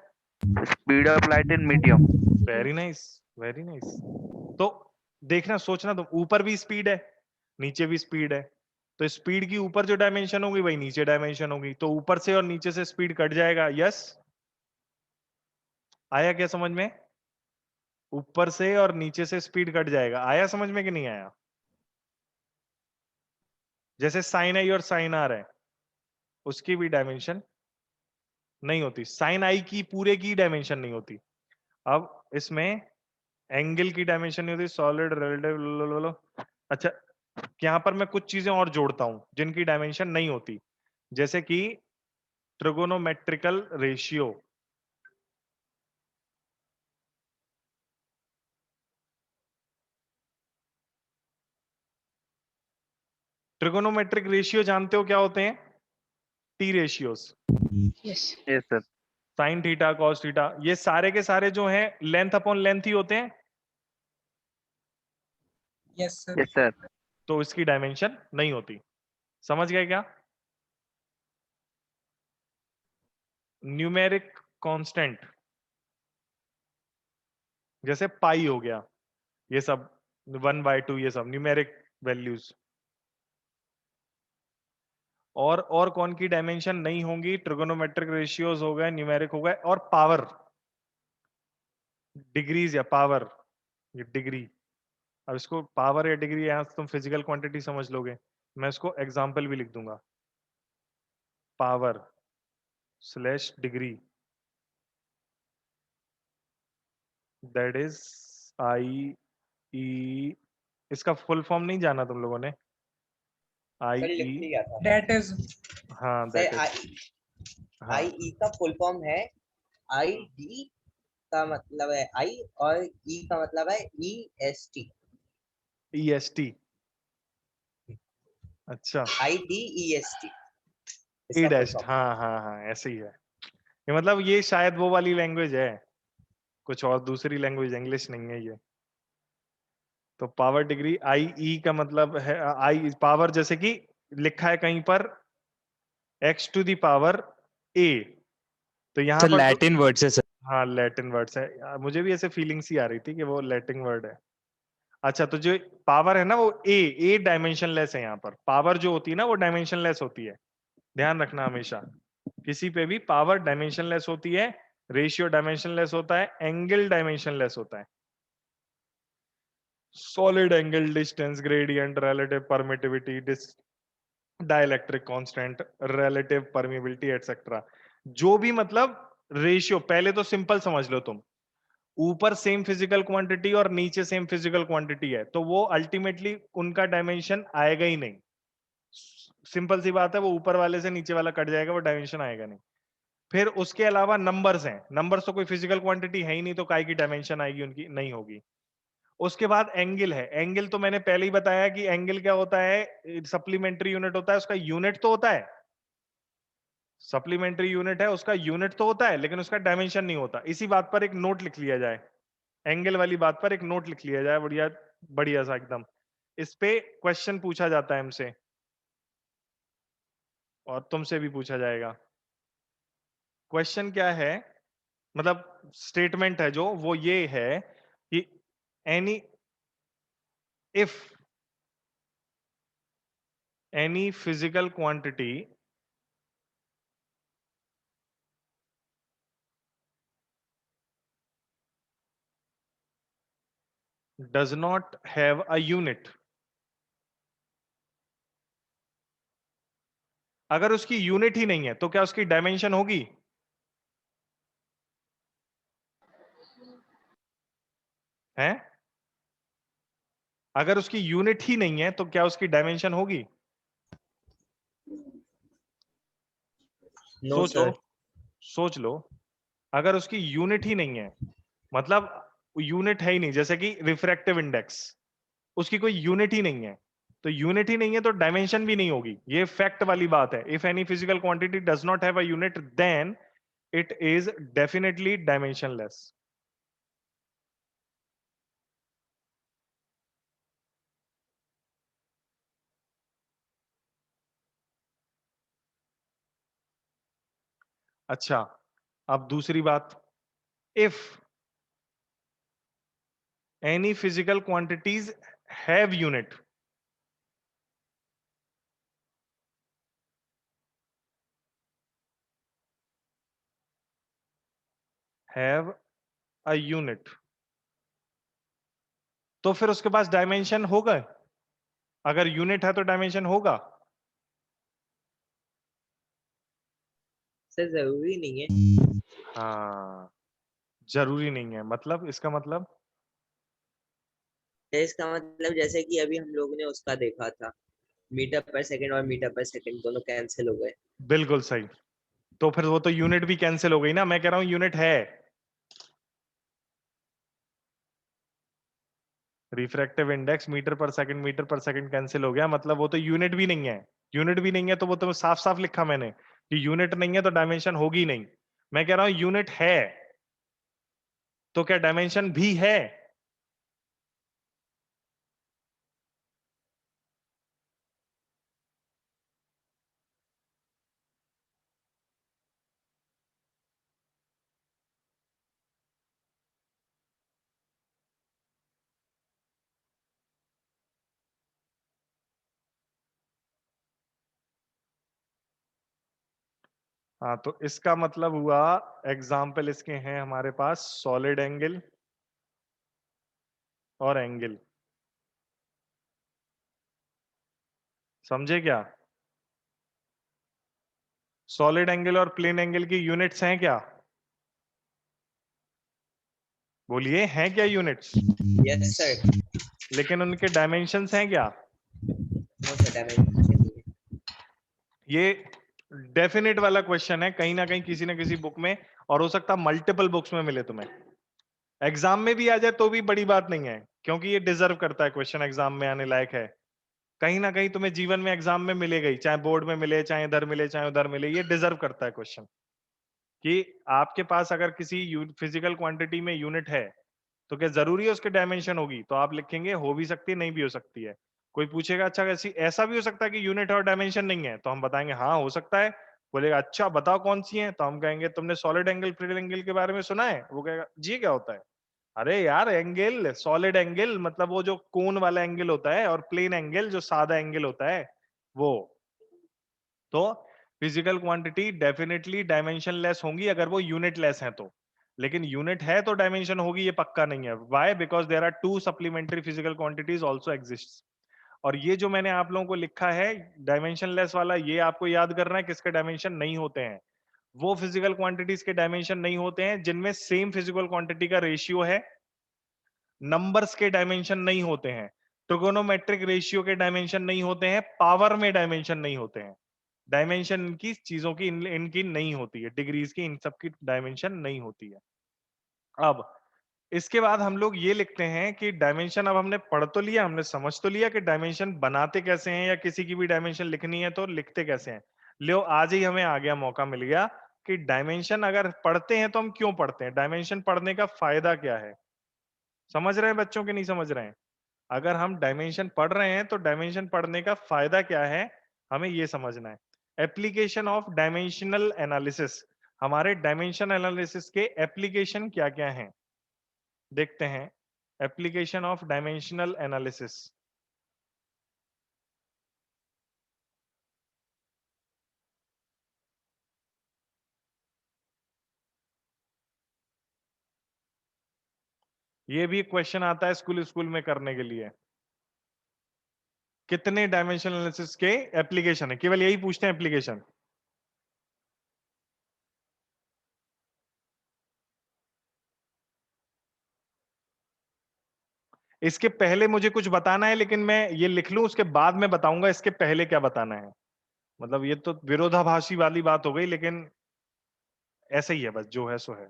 Speed of light in medium. Very nice very nice. तो देखना, सोचना, तो ऊपर भी स्पीड है, नीचे भी स्पीड है, तो स्पीड की ऊपर जो डायमेंशन होगी वही नीचे डायमेंशन होगी, तो ऊपर से और नीचे से स्पीड कट जाएगा। यस, आया क्या समझ में? ऊपर से और नीचे से स्पीड कट जाएगा। आया समझ में कि नहीं आया? जैसे साइन आई और साइन आर है, उसकी भी डायमेंशन नहीं होती, साइन आई की पूरे की डायमेंशन नहीं होती। अब इसमें एंगल की डायमेंशन नहीं होती, सॉलिड रिलेटिव। अच्छा, यहाँ पर मैं कुछ चीजें और जोड़ता हूं जिनकी डायमेंशन नहीं होती, जैसे कि ट्रिगोनोमेट्रिकल रेशियो। ट्रिगोनोमेट्रिक रेशियो जानते हो क्या होते हैं? T ratios, yes. Yes sir. Sine theta cos theta, ये सारे के सारे जो हैं लेंथ अपॉन लेंथ ही होते हैं, यस सर। Yes sir. तो इसकी डायमेंशन नहीं होती। समझ गए क्या? न्यूमेरिक कांस्टेंट जैसे पाई हो गया, ये सब 1/2, ये सब न्यूमेरिक वैल्यूज। और कौन की डायमेंशन नहीं होंगी? ट्रिगोनोमेट्रिक रेशियोज हो गए, न्यूमेरिक हो गए, और पावर, डिग्रीज या पावर, ये डिग्री। अब इसको पावर या डिग्री यहां से तुम फिजिकल क्वांटिटी समझ लोगे, मैं इसको एग्जाम्पल भी लिख दूंगा, power slash degree, that is I E. इसका फुल फॉर्म नहीं जाना तुम लोगों ने? आई सर लिख ई, लिया था। दैट इज हाँ सर दैट इज, हाँ आई ई का फुल फॉर्म है आई डी, का मतलब है आई, और ई का मतलब है E S T. E S T. अच्छा, I D E S T E इसका फुल डैश, फॉर्म। हाँ हाँ हाँ, ऐसे ही है ये। मतलब ये शायद वो वाली लैंग्वेज है, कुछ और दूसरी लैंग्वेज, इंग्लिश नहीं है ये। तो पावर डिग्री, आई ई का मतलब है, आई पावर, जैसे कि लिखा है कहीं पर x to the power a, तो यहाँ सर पर लैटिन वर्ड से सर। हाँ लैटिन वर्ड्स है, मुझे भी ऐसे फीलिंग सी आ रही थी कि वो लैटिन वर्ड है। अच्छा, तो जो पावर है ना वो ए डायमेंशन लेस है। यहाँ पर पावर जो होती है ना वो डायमेंशन लेस होती है, ध्यान रखना हमेशा, किसी पे भी पावर डायमेंशन लेस होती है, रेशियो डायमेंशन लेस होता है, एंगल डायमेंशन लेस होता है। Solid angle, distance gradient, relative permittivity, dielectric constant, relative permeability etcetera, जो भी मतलब रेशियो, पहले तो सिंपल समझ लो तुम, ऊपर सेम फिजिकल क्वांटिटी और नीचे सेम फिजिकल क्वांटिटी है, तो वो अल्टीमेटली उनका डायमेंशन आएगा ही नहीं। सिंपल सी बात है, वो ऊपर वाले से नीचे वाला कट जाएगा, वो डायमेंशन आएगा नहीं। फिर उसके अलावा नंबर्स हैं, नंबर्स तो कोई फिजिकल क्वांटिटी है ही नहीं, तो काय की डायमेंशन आएगी? उनकी नहीं होगी। उसके बाद एंगल है, एंगल तो मैंने पहले ही बताया कि एंगल क्या होता है, सप्लीमेंट्री यूनिट होता है, उसका यूनिट तो होता है, सप्लीमेंट्री यूनिट है, उसका यूनिट तो होता है, लेकिन उसका डायमेंशन नहीं होता। इसी बात पर एक नोट लिख लिया जाए, एंगल वाली बात पर एक नोट लिख लिया जाए, बढ़िया बढ़िया सा एकदम। इस पे क्वेश्चन पूछा जाता है हमसे और तुमसे भी पूछा जाएगा। क्वेश्चन क्या है, मतलब स्टेटमेंट है जो, वो ये है कि any if any physical quantity does not have a unit, अगर उसकी यूनिट ही नहीं है तो क्या उसकी डायमेंशन होगी? हैं? अगर उसकी यूनिट ही नहीं है तो क्या उसकी डायमेंशन होगी? नो सोचो, सर। सोच लो। अगर उसकी यूनिट ही नहीं है, मतलब यूनिट है ही नहीं, जैसे कि रिफ्रैक्टिव इंडेक्स, उसकी कोई यूनिट ही नहीं है, तो यूनिट ही नहीं है तो डायमेंशन भी नहीं होगी। ये फैक्ट वाली बात है। If any physical quantity does not have a unit then it is definitely dimensionless. अच्छा, अब दूसरी बात, if any physical quantities have unit, have a unit, तो फिर उसके पास डायमेंशन होगा? अगर यूनिट है तो डायमेंशन होगा? सर जरूरी नहीं है। हाँ, जरूरी नहीं है, मतलब इसका मतलब तो इसका मतलब जैसे कि अभी हम लोगों ने उसका देखा था, मीटर पर सेकंड और मीटर पर सेकंड दोनों कैंसिल हो गए। बिल्कुल सही। तो फिर वो तो यूनिट भी कैंसिल हो गई ना, मैं कह रहा हूं यूनिट है। रिफ्रैक्टिव इंडेक्स मीटर पर सेकंड कैंसिल हो गया, मतलब वो तो यूनिट भी नहीं है। यूनिट भी नहीं है तो वो तो साफ साफ लिखा मैंने कि यूनिट नहीं है तो डायमेंशन होगी नहीं। मैं कह रहा हूं यूनिट है तो क्या डायमेंशन भी है? हाँ, तो इसका मतलब हुआ, एग्जाम्पल इसके हैं हमारे पास सॉलिड एंगल और एंगल। समझे क्या? सॉलिड एंगल और प्लेन एंगल की यूनिट्स हैं क्या? बोलिए, हैं क्या यूनिट्स? Yes sir. लेकिन उनके डायमेंशंस हैं क्या? नो सर, डायमेंशन नहीं है। ये डेफिनेट वाला क्वेश्चन है, कहीं ना कहीं किसी ना किसी बुक में, और हो सकता मल्टीपल बुक्स में मिले तुम्हें। एग्जाम में भी आ जाए तो भी बड़ी बात नहीं है, क्योंकि ये डिजर्व करता है क्वेश्चन, एग्जाम में आने लायक है। कहीं ना कहीं तुम्हें जीवन में एग्जाम में मिलेगा ही, चाहे बोर्ड में मिले, चाहे इधर मिले, चाहे उधर मिले, ये डिजर्व करता है क्वेश्चन कि आपके पास अगर किसी फिजिकल क्वांटिटी में यूनिट है तो क्या जरूरी है उसके डायमेंशन होगी? तो आप लिखेंगे हो भी सकती है, नहीं भी हो सकती है। कोई पूछेगा अच्छा ऐसी ऐसा भी हो सकता है कि यूनिट है और डायमेंशन नहीं है, तो हम बताएंगे हाँ हो सकता है। बोलेगा अच्छा बताओ कौन सी है, तो हम कहेंगे तुमने सॉलिड एंगल प्लेन एंगल के बारे में सुना है? वो कहेगा जी क्या होता है? अरे यार एंगल, सॉलिड एंगल मतलब वो जो कोन वाला एंगल होता है, और प्लेन एंगल जो सादा एंगल होता है वो। तो physical quantity definitely dimension less होंगी अगर वो यूनिट लेस है तो। लेकिन यूनिट है तो डायमेंशन होगी ये पक्का नहीं है। Why? Because there are two supplementary physical quantities also exist. और ये जो मैंने आप लोगों को लिखा है डायमेंशन लेस वाला, ये आपको याद करना है किसके डायमेंशन नहीं होते हैं। वो फिजिकल क्वांटिटीज के डायमेंशन नहीं होते हैं जिनमें सेम फिजिकल क्वांटिटी का रेशियो है। नंबर्स के डायमेंशन नहीं होते हैं, ट्रिगोनोमेट्रिक रेशियो के डायमेंशन नहीं होते हैं, पावर में डायमेंशन नहीं होते हैं। डायमेंशन इनकी चीजों की इनकी नहीं होती है, डिग्रीज की इन सब की डायमेंशन नहीं होती है। अब इसके बाद हम लोग ये लिखते हैं कि डायमेंशन, अब हमने पढ़ तो लिया, हमने समझ तो लिया कि डायमेंशन बनाते कैसे हैं, या किसी की भी डायमेंशन लिखनी है तो लिखते कैसे हैं। लो आज ही हमें आ गया, मौका मिल गया कि डायमेंशन अगर पढ़ते हैं तो हम क्यों पढ़ते हैं, डायमेंशन पढ़ने का फायदा क्या है। समझ रहे हैं बच्चों के नहीं समझ रहे हैं? अगर हम डायमेंशन पढ़ रहे हैं तो डायमेंशन पढ़ने का फायदा क्या है, हमें ये समझना है। एप्लीकेशन ऑफ डायमेंशनल एनालिसिस, हमारे डायमेंशन एनालिसिस के एप्लीकेशन क्या क्या हैं देखते हैं। एप्लीकेशन ऑफ डायमेंशनल एनालिसिस, ये भी क्वेश्चन आता है स्कूल स्कूल में करने के लिए। कितने डायमेंशनल एनालिसिस के एप्लीकेशन है, केवल यही पूछते हैं एप्लीकेशन। इसके पहले मुझे कुछ बताना है, लेकिन मैं ये लिख लूं, उसके बाद में बताऊंगा इसके पहले क्या बताना है। मतलब ये तो विरोधाभासी वाली बात हो गई, लेकिन ऐसे ही है, बस जो है सो है।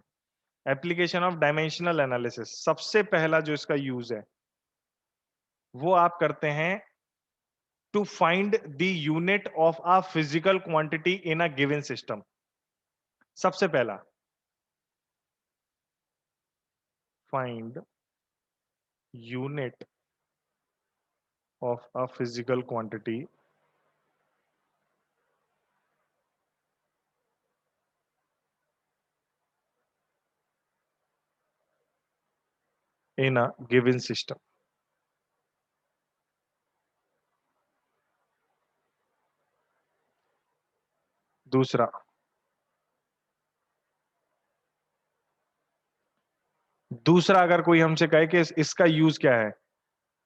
एप्लीकेशन ऑफ डायमेंशनल एनालिसिस, सबसे पहला जो इसका यूज है वो आप करते हैं to find the unit of a physical quantity in a given system. सबसे पहला, find unit of a physical quantity in a given system. दूसरा, अगर कोई हमसे कहे कि इसका यूज क्या है,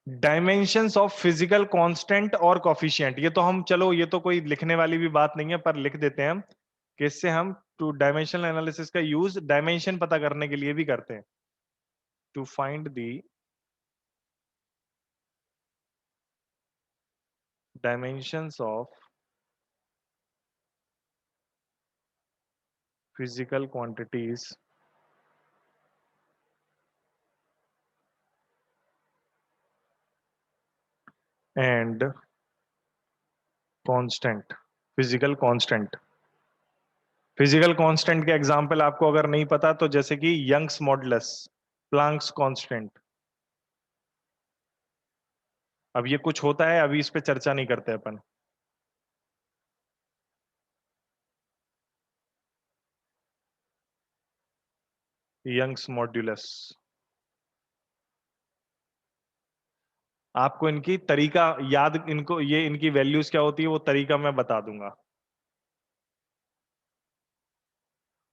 डायमेंशंस ऑफ फिजिकल कांस्टेंट और कोफिशिएंट। ये तो हम, चलो ये तो कोई लिखने वाली भी बात नहीं है, पर लिख देते हैं हम कि इससे हम टू डायमेंशनल एनालिसिस का यूज डायमेंशन पता करने के लिए भी करते हैं। To find the dimensions of physical quantities and constant, physical constant. Physical constant के एग्जांपल आपको अगर नहीं पता तो जैसे कि यंग्स मॉडुलस, प्लैंक्स कांस्टेंट। अब ये कुछ होता है, अभी इस पे चर्चा नहीं करते अपन। यंग्स मॉड्यूलस, आपको इनकी तरीका याद, इनको ये इनकी वैल्यूज क्या होती है वो तरीका मैं बता दूंगा।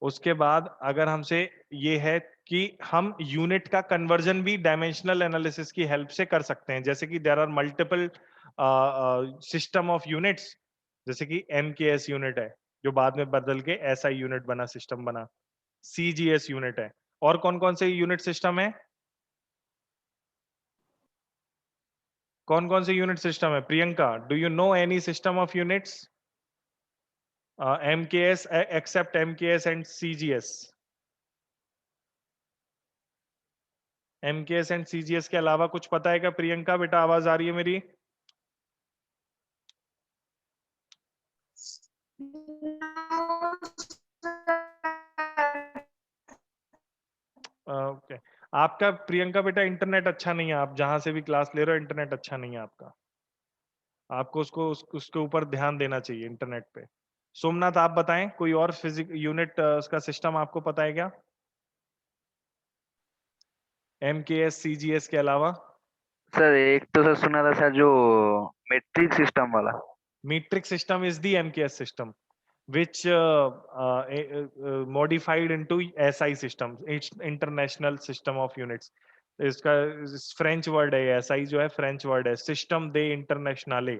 उसके बाद अगर हमसे ये है कि हम यूनिट का कन्वर्जन भी डायमेंशनल एनालिसिस की हेल्प से कर सकते हैं, जैसे कि there are multiple system of units, जैसे कि एमकेएस यूनिट है जो बाद में बदल के एसआई यूनिट बना, सिस्टम बना। सीजीएस यूनिट है। और कौन कौन से यूनिट सिस्टम है, कौन कौन से यूनिट सिस्टम है Priyanka? Do you know any system of units? MKS except MKS and CGS? MKS and CGS के अलावा कुछ पता है क्या प्रियंका? बेटा आवाज आ रही है मेरी? ओके। आपका प्रियंका बेटा इंटरनेट अच्छा नहीं है, आप जहां से भी क्लास ले रहे हो इंटरनेट अच्छा नहीं है आपका, आपको उसके ऊपर ध्यान देना चाहिए इंटरनेट पे। सोमनाथ आप बताएं, कोई और फिजिक यूनिट उसका सिस्टम आपको पता है क्या MKS CGS के अलावा? सर एक तो सर सुना था सर, जो मेट्रिक सिस्टम वाला। Metric system is the MKS system, which modified into SI system, it's international system of units। इसका फ्रेंच वर्ड है, SI जो है फ्रेंच वर्ड है, सिस्टम दे इंटरनेशनले।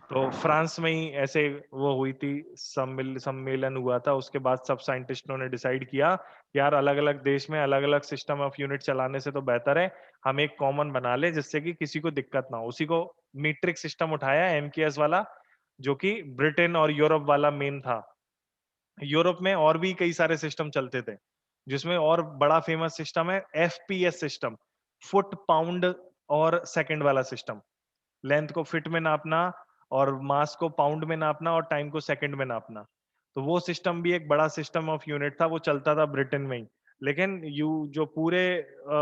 तो फ्रांस में ही ऐसे वो हुई थी, सम्मेलन हुआ था, उसके बाद सब साइंटिस्टों ने डिसाइड किया कि यार अलग अलग देश में अलग अलग सिस्टम ऑफ यूनिट चलाने से तो बेहतर है हम एक कॉमन बना ले जिससे कि किसी को दिक्कत ना हो। उसी को मीट्रिक सिस्टम उठाया MKS वाला, जो कि ब्रिटेन और यूरोप वाला मेन था। यूरोप में और भी कई सारे सिस्टम चलते थे, जिसमें और बड़ा फेमस सिस्टम है FPS सिस्टम, फुट पाउंड और सेकंड वाला सिस्टम। लेंथ को फीट में नापना और मास को पाउंड में नापना और टाइम को सेकंड में नापना। तो वो सिस्टम भी एक बड़ा सिस्टम ऑफ यूनिट था, वो चलता था ब्रिटेन में ही। लेकिन जो पूरे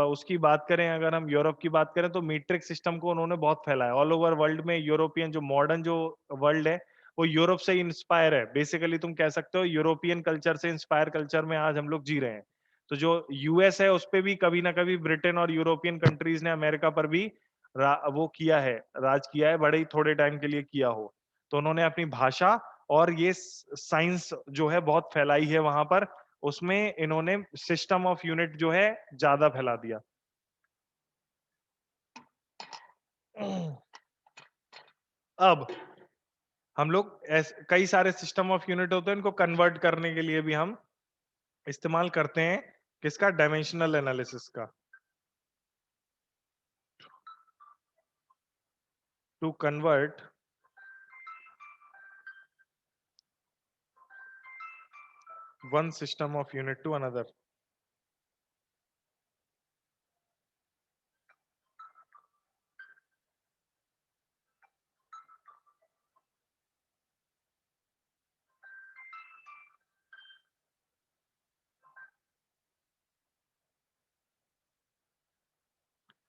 उसकी बात करें, अगर हम यूरोप की बात करें, तो मीट्रिक सिस्टम को उन्होंने बहुत फैलाया ऑल ओवर वर्ल्ड में। यूरोपियन जो मॉडर्न जो वर्ल्ड है वो यूरोप से इंस्पायर है। बेसिकली तुम कह सकते हो यूरोपियन कल्चर से इंस्पायर कल्चर में आज हम लोग जी रहे हैं। तो जो यूएस है उस पे भी कभी ना कभी ब्रिटेन और यूरोपियन कंट्रीज ने अमेरिका पर भी वो किया है, राज किया है, बड़े ही थोड़े टाइम के लिए किया हो। तो उन्होंने अपनी भाषा और ये साइंस जो है बहुत फैलाई है वहां पर, उसमें इन्होंने सिस्टम ऑफ यूनिट जो है ज्यादा फैला दिया। अब हम लोग कई सारे सिस्टम ऑफ यूनिट होते हैं, इनको कन्वर्ट करने के लिए भी हम इस्तेमाल करते हैं किसका, डायमेंशनल एनालिसिस का। To convert one system of unit to another.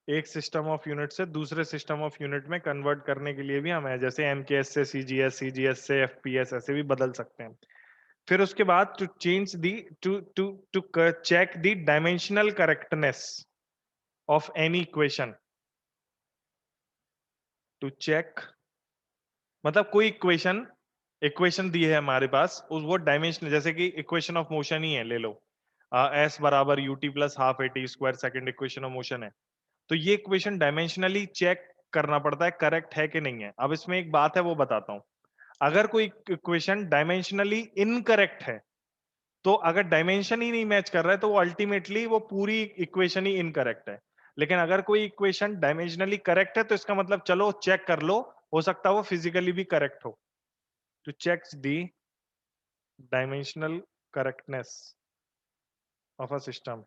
एक सिस्टम ऑफ यूनिट से दूसरे सिस्टम ऑफ यूनिट में कन्वर्ट करने के लिए भी हम है, जैसे एमकेएस से सीजीएस, सीजीएस से एफपीएस, ऐसे भी बदल सकते हैं। फिर उसके बाद to change the to to to check the dimensional correctness of any equation. To check मतलब कोई इक्वेशन दी है हमारे पास, उस वो डायमेंशन, जैसे कि इक्वेशन ऑफ मोशन ही है, ले लो एस बराबर UT plus half A T square, second equation of motion है। तो ये इक्वेशन डायमेंशनली चेक करना पड़ता है करेक्ट है कि नहीं है। अब इसमें एक बात है वो बताता हूं। अगर कोई इक्वेशन डायमेंशनली इनकरेक्ट है, तो अगर डायमेंशन ही नहीं मैच कर रहा है तो वो अल्टीमेटली वो पूरी इक्वेशन ही इनकरेक्ट है। लेकिन अगर कोई इक्वेशन डायमेंशनली करेक्ट है तो इसका मतलब चलो चेक कर लो, हो सकता है वो फिजिकली भी करेक्ट हो। To check the dimensional correctness of a system.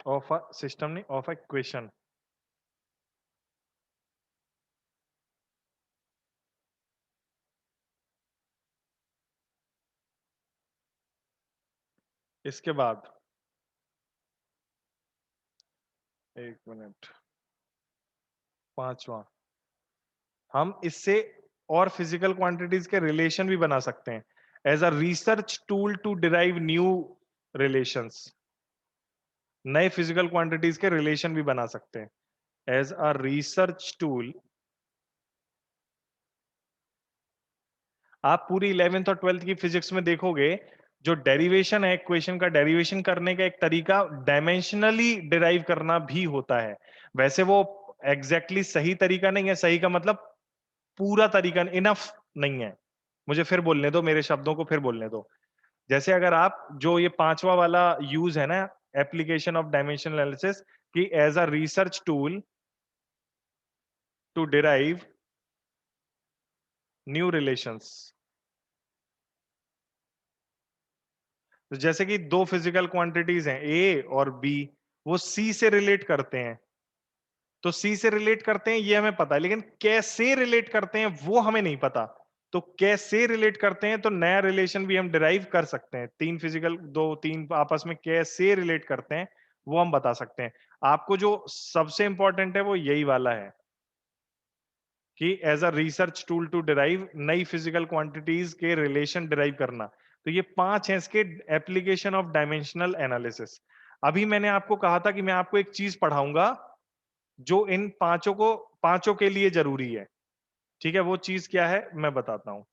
Of a system नहीं, ऑफ अ इक्वेशन। इसके बाद एक मिनट, पांचवा, हम इससे और फिजिकल क्वांटिटीज के रिलेशन भी बना सकते हैं as a research tool to derive new relations. नए फिजिकल क्वांटिटीज के रिलेशन भी बना सकते हैं एज अ रिसर्च टूल। आप पूरी 11th और 12th की फिजिक्स में देखोगे, जो डेरिवेशन है इक्वेशन का, डेरिवेशन करने का एक तरीका डायमेंशनली डिराइव करना भी होता है। वैसे वो एग्जैक्टली सही तरीका नहीं है, सही का मतलब पूरा तरीका इनफ नहीं है। मुझे फिर बोलने दो, मेरे शब्दों को फिर बोलने दो। जैसे अगर आप जो ये पांचवा वाला यूज है ना, एप्लीकेशन ऑफ डायमेंशनल एनालिसिस, कि as a research tool to derive new relations. तो जैसे कि दो फिजिकल क्वांटिटीज हैं ए और बी, वो सी से रिलेट करते हैं, तो सी से रिलेट करते हैं ये हमें पता है, लेकिन कैसे रिलेट करते हैं वो हमें नहीं पता। तो कैसे रिलेट करते हैं तो नया रिलेशन भी हम डिराइव कर सकते हैं। तीन आपस में कैसे रिलेट करते हैं वो हम बता सकते हैं। आपको जो सबसे इंपॉर्टेंट है वो यही वाला है कि as a research tool to derive नई फिजिकल क्वांटिटीज के रिलेशन डिराइव करना। तो ये 5 हैं इसके एप्लीकेशन ऑफ डायमेंशनल एनालिसिस। अभी मैंने आपको कहा था कि मैं आपको एक चीज पढ़ाऊंगा जो इन पांचों के लिए जरूरी है। ठीक है, वो चीज क्या है मैं बताता हूं।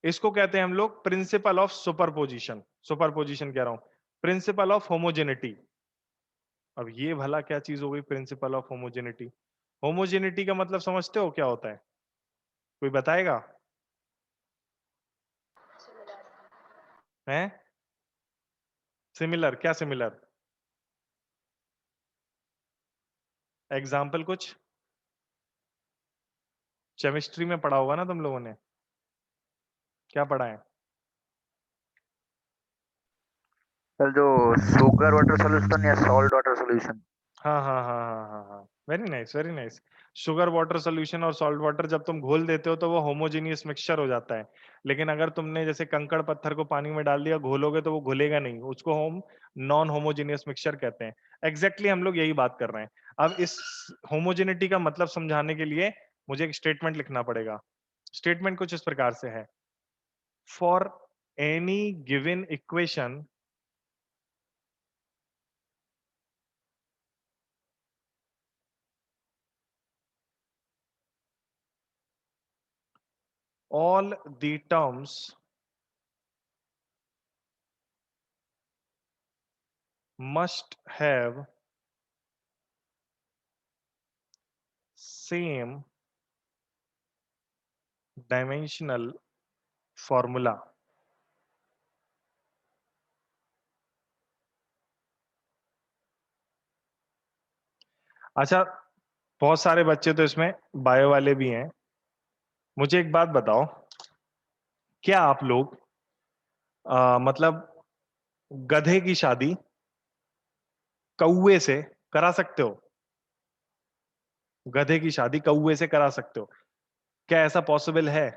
इसको कहते हैं हम लोग प्रिंसिपल ऑफ सुपरपोजिशन। सुपरपोजिशन कह रहा हूं, प्रिंसिपल ऑफ होमोजेनिटी। अब ये भला क्या चीज हो गई प्रिंसिपल ऑफ होमोजेनिटी? होमोजेनिटी का मतलब समझते हो क्या होता है? कोई बताएगा? हैं? सिमिलर? क्या सिमिलर? एग्जाम्पल कुछ केमिस्ट्री में पढ़ा होगा ना तुम लोगों ने, क्या पढ़ा है? सर जो शुगर वाटर सॉल्यूशन या सॉल्ट वाटर सॉल्यूशन। हाँ हाँ हाँ हाँ हाँ। Very nice very nice. Sugar water solution और सॉल्ट वाटर जब तुम घोल देते हो तो वो होमोजेनियस मिक्सचर हो जाता है, लेकिन अगर तुमने जैसे कंकड़ पत्थर को पानी में डाल दिया घोलोगे तो वो घुलेगा नहीं, उसको हम नॉन होमोजेनियस मिक्सचर कहते हैं। एग्जैक्टली हम लोग यही बात कर रहे हैं। अब इस होमोजेनिटी का मतलब समझाने के लिए मुझे एक स्टेटमेंट लिखना पड़ेगा। स्टेटमेंट कुछ इस प्रकार से है, for any given equation all the terms must have same dimensional formula। अच्छा, बहुत सारे बच्चे तो इसमें बायो वाले भी हैं। मुझे एक बात बताओ, क्या आप लोग मतलब गधे की शादी कौवे से करा सकते हो? गधे की शादी कौवे से करा सकते हो? क्या ऐसा पॉसिबल है?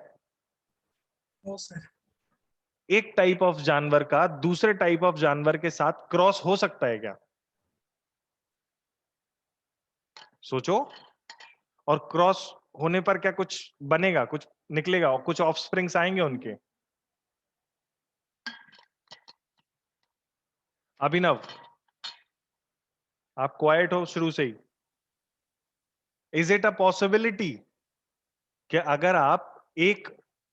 No sir. एक टाइप ऑफ जानवर का दूसरे टाइप ऑफ जानवर के साथ क्रॉस हो सकता है क्या? सोचो। और क्रॉस होने पर क्या कुछ बनेगा, कुछ निकलेगा और कुछ ऑफस्प्रिंग्स आएंगे उनके? अभिनव, आप क्वाइट हो शुरू से ही। इज इट अ पॉसिबिलिटी कि अगर आप एक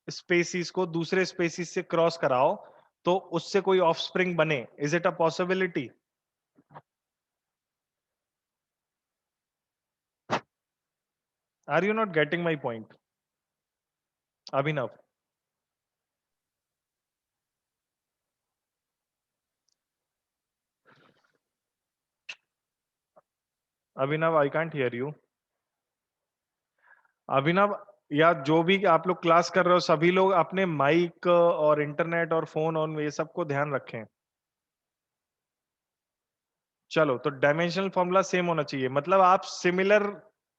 स्पेसीज को दूसरे स्पेसीज से क्रॉस कराओ तो उससे कोई ऑफस्प्रिंग बने? Is it a possibility? Are you not getting my point Abhinav? Abhinav, I can't hear you. Abhinav, या जो भी आप लोग क्लास कर रहे हो सभी लोग अपने माइक और इंटरनेट और फोन ऑन ये सब को ध्यान रखें। चलो, तो डायमेंशनल फॉर्मूला सेम होना चाहिए, मतलब आप सिमिलर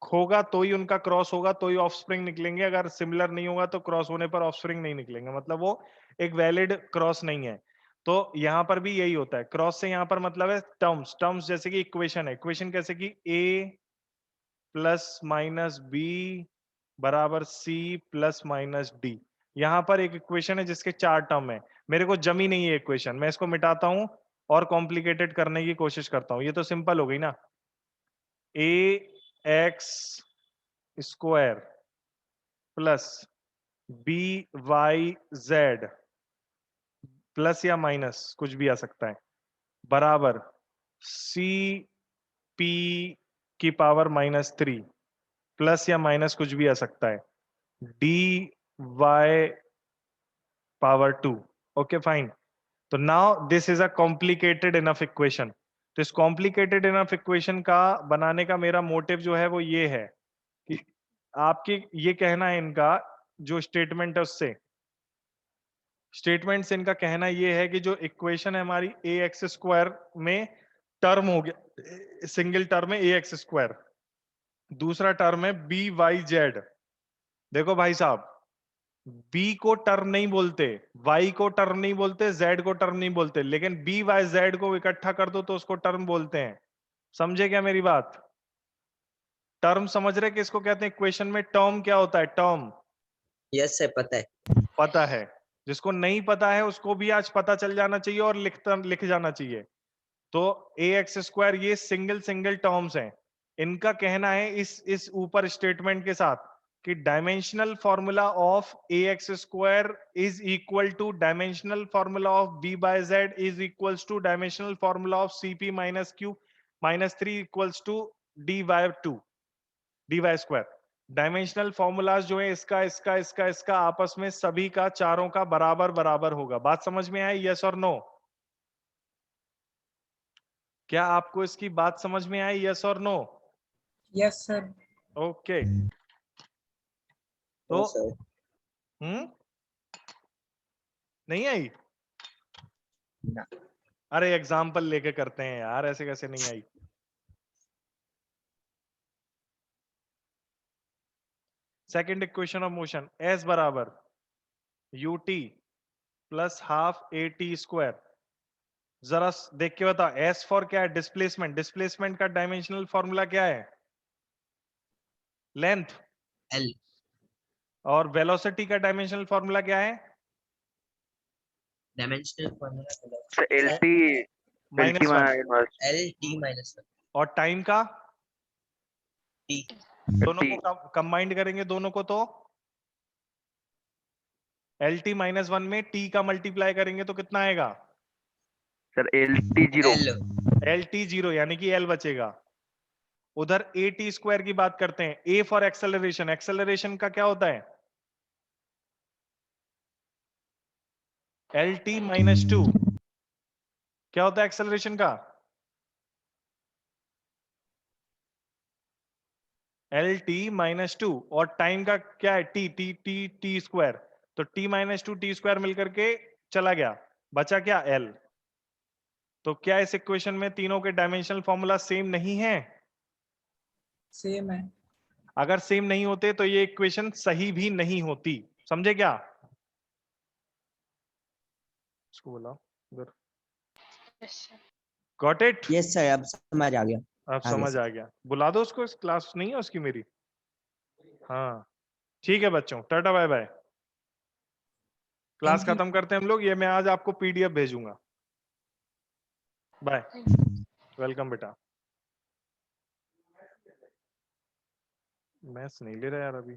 होगा तो ही उनका क्रॉस होगा, तो ही ऑफस्प्रिंग निकलेंगे। अगर सिमिलर नहीं होगा तो क्रॉस होने पर ऑफस्प्रिंग नहीं निकलेंगे, मतलब वो एक वैलिड क्रॉस नहीं है। तो यहां पर भी यही होता है, क्रॉस से यहां पर मतलब है टर्म्स। टर्म्स जैसे कि इक्वेशन है, इक्वेशन कैसे कि a प्लस माइनस बी बराबर सी प्लस माइनस डी। यहां पर एक इक्वेशन है जिसके 4 टर्म है। मेरे को जमी नहीं है इक्वेशन, मैं इसको मिटाता हूं और कॉम्प्लिकेटेड करने की कोशिश करता हूं। ये तो सिंपल हो गई ना, A X square plus B Y Z plus या माइनस कुछ भी आ सकता है बराबर सी पी की पावर -3 प्लस या माइनस कुछ भी आ सकता है D Y power 2। Okay fine. तो now this is a complicated enough equation. तो इस कॉम्प्लिकेटेड इनफ इक्वेशन का बनाने का मेरा मोटिव जो है वो ये है कि आपकी ये कहना है, इनका जो स्टेटमेंट है उससे, स्टेटमेंट से इनका कहना ये है कि जो इक्वेशन है हमारी ए एक्स स्क्वायर में टर्म हो गया, सिंगल टर्म है ए एक्स स्क्वायर, दूसरा टर्म है बी वाई जेड। देखो भाई साहब, बी को टर्म नहीं बोलते, वाई को टर्म नहीं बोलते, जेड को टर्म नहीं बोलते, लेकिन बी वाई जेड को इकट्ठा कर दो तो उसको टर्म बोलते हैं। समझे क्या मेरी बात? टर्म समझ रहे कि इसको कहते हैं इक्वेशन में टर्म क्या होता है? टर्म यस सर, पता है। पता है? जिसको नहीं पता है उसको भी आज पता चल जाना चाहिए और लिख जाना चाहिए। तो ए एक्स स्क्वायर ये सिंगल सिंगल टर्म्स हैं। इनका कहना है इस ऊपर स्टेटमेंट के साथ कि dimensional formula of A X square is equal to dimensional formula of B by Z is equals to dimensional formula of C P minus Q minus 3 equals to D Y 2 D Y square. Dimensional formulas जो है इसका इसका इसका इसका आपस में सभी का चारों का बराबर बराबर होगा। बात समझ में आई? यस और नो? क्या आपको इसकी बात समझ में आई? यस और नो? Yes sir. ओके। तो नो सर। नहीं आई? ना। अरे एग्जाम्पल लेके करते हैं यार, ऐसे कैसे नहीं आई? Second equation of motion S बराबर ut plus half A T square. जरा देख के बता एस फॉर क्या है? डिस्प्लेसमेंट। डिस्प्लेसमेंट का डायमेंशनल फॉर्मूला क्या है? लेंथ। L और वेलोसिटी का डायमेंशनल फॉर्मूला क्या है? dimensional formula sir LT minus one. Inverse L T minus 1 और टाइम का T दोनों को कंबाइंड करेंगे दोनों को, तो एल टी माइनस वन में टी का मल्टीप्लाई करेंगे तो कितना आएगा? Sir LT 0 L L T zero, यानी कि एल बचेगा। उधर ए टी स्क्वायर की बात करते हैं। A for acceleration. एक्सेलरेशन का क्या होता है? L T minus two. क्या होता है एक्सेलरेशन का? L T minus two. और टाइम का क्या है? T T T T square. तो T minus two T square मिलकर के चला गया, बचा क्या? एल। तो क्या इस इक्वेशन में तीनों के डायमेंशनल फॉर्मूला सेम नहीं है? सेम है। अगर सेम नहीं होते तो ये इक्वेशन सही भी नहीं होती। समझे क्या? इसको बोला उधर। Yes, sir. Got it? Yes sir, अब समझ आ गया। अब आ समझ गया आ गया। बुला दो उसको, इस क्लास नहीं है उसकी मेरी। हाँ ठीक है बच्चों, tata bye bye. Class Thank you. खत्म करते हैं हम लोग। ये मैं आज आपको पीडीएफ भेजूंगा। बाय। Thank you. वेलकम बेटा। मैथ्स नहीं ले रहा यार अभी।